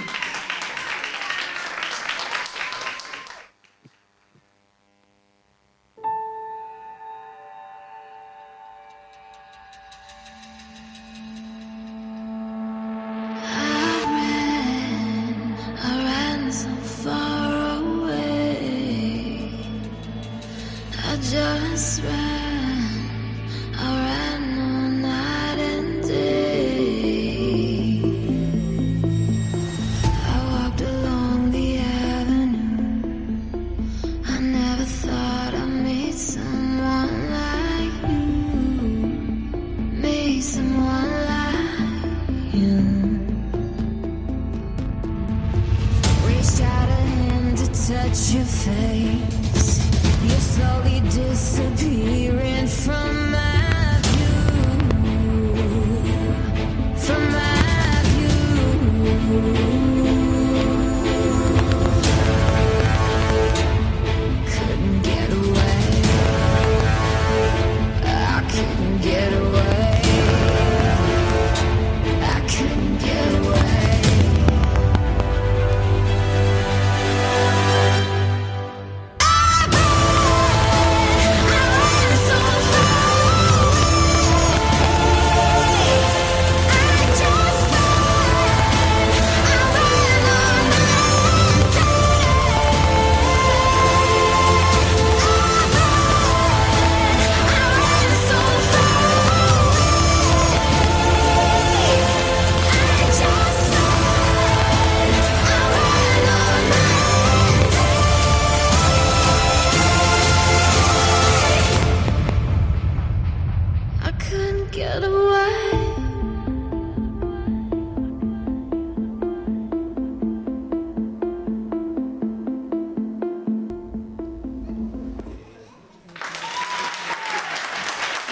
I ran so far away. I just ran. I ran all night and day. I walked along the avenue.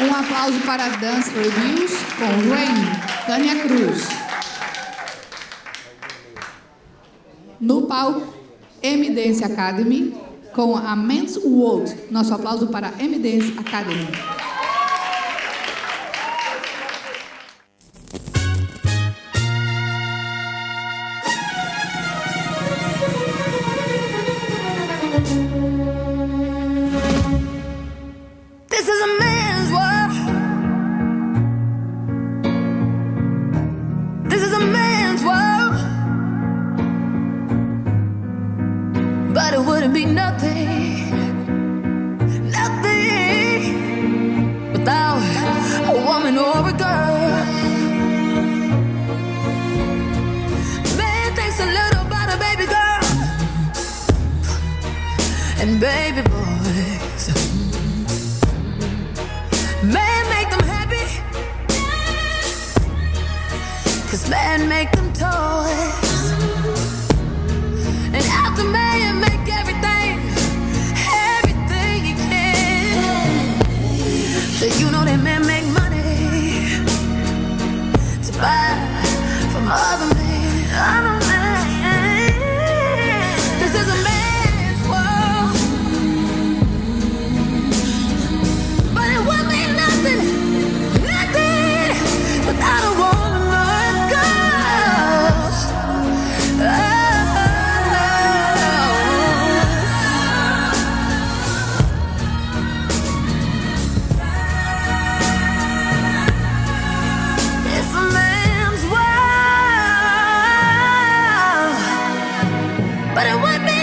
Um aplauso para Dance Reviews com Rain, Tânia Cruz. No palco, M-Dance Academy com a Men's World. Nosso aplauso para a M-Dance Academy. This is a man's world. This is a man's world. But it wouldn't be nothing, nothing without a woman or a girl. Man thinks a little about a baby girl and baby boys. Man make them happy, 'cause man make them toys. And after man make everything, everything he can. So you know that man make money to buy from other men, other men. This is a man's world. But it would be nothing, nothing without a woman or a girl. It's a man's world, but it would be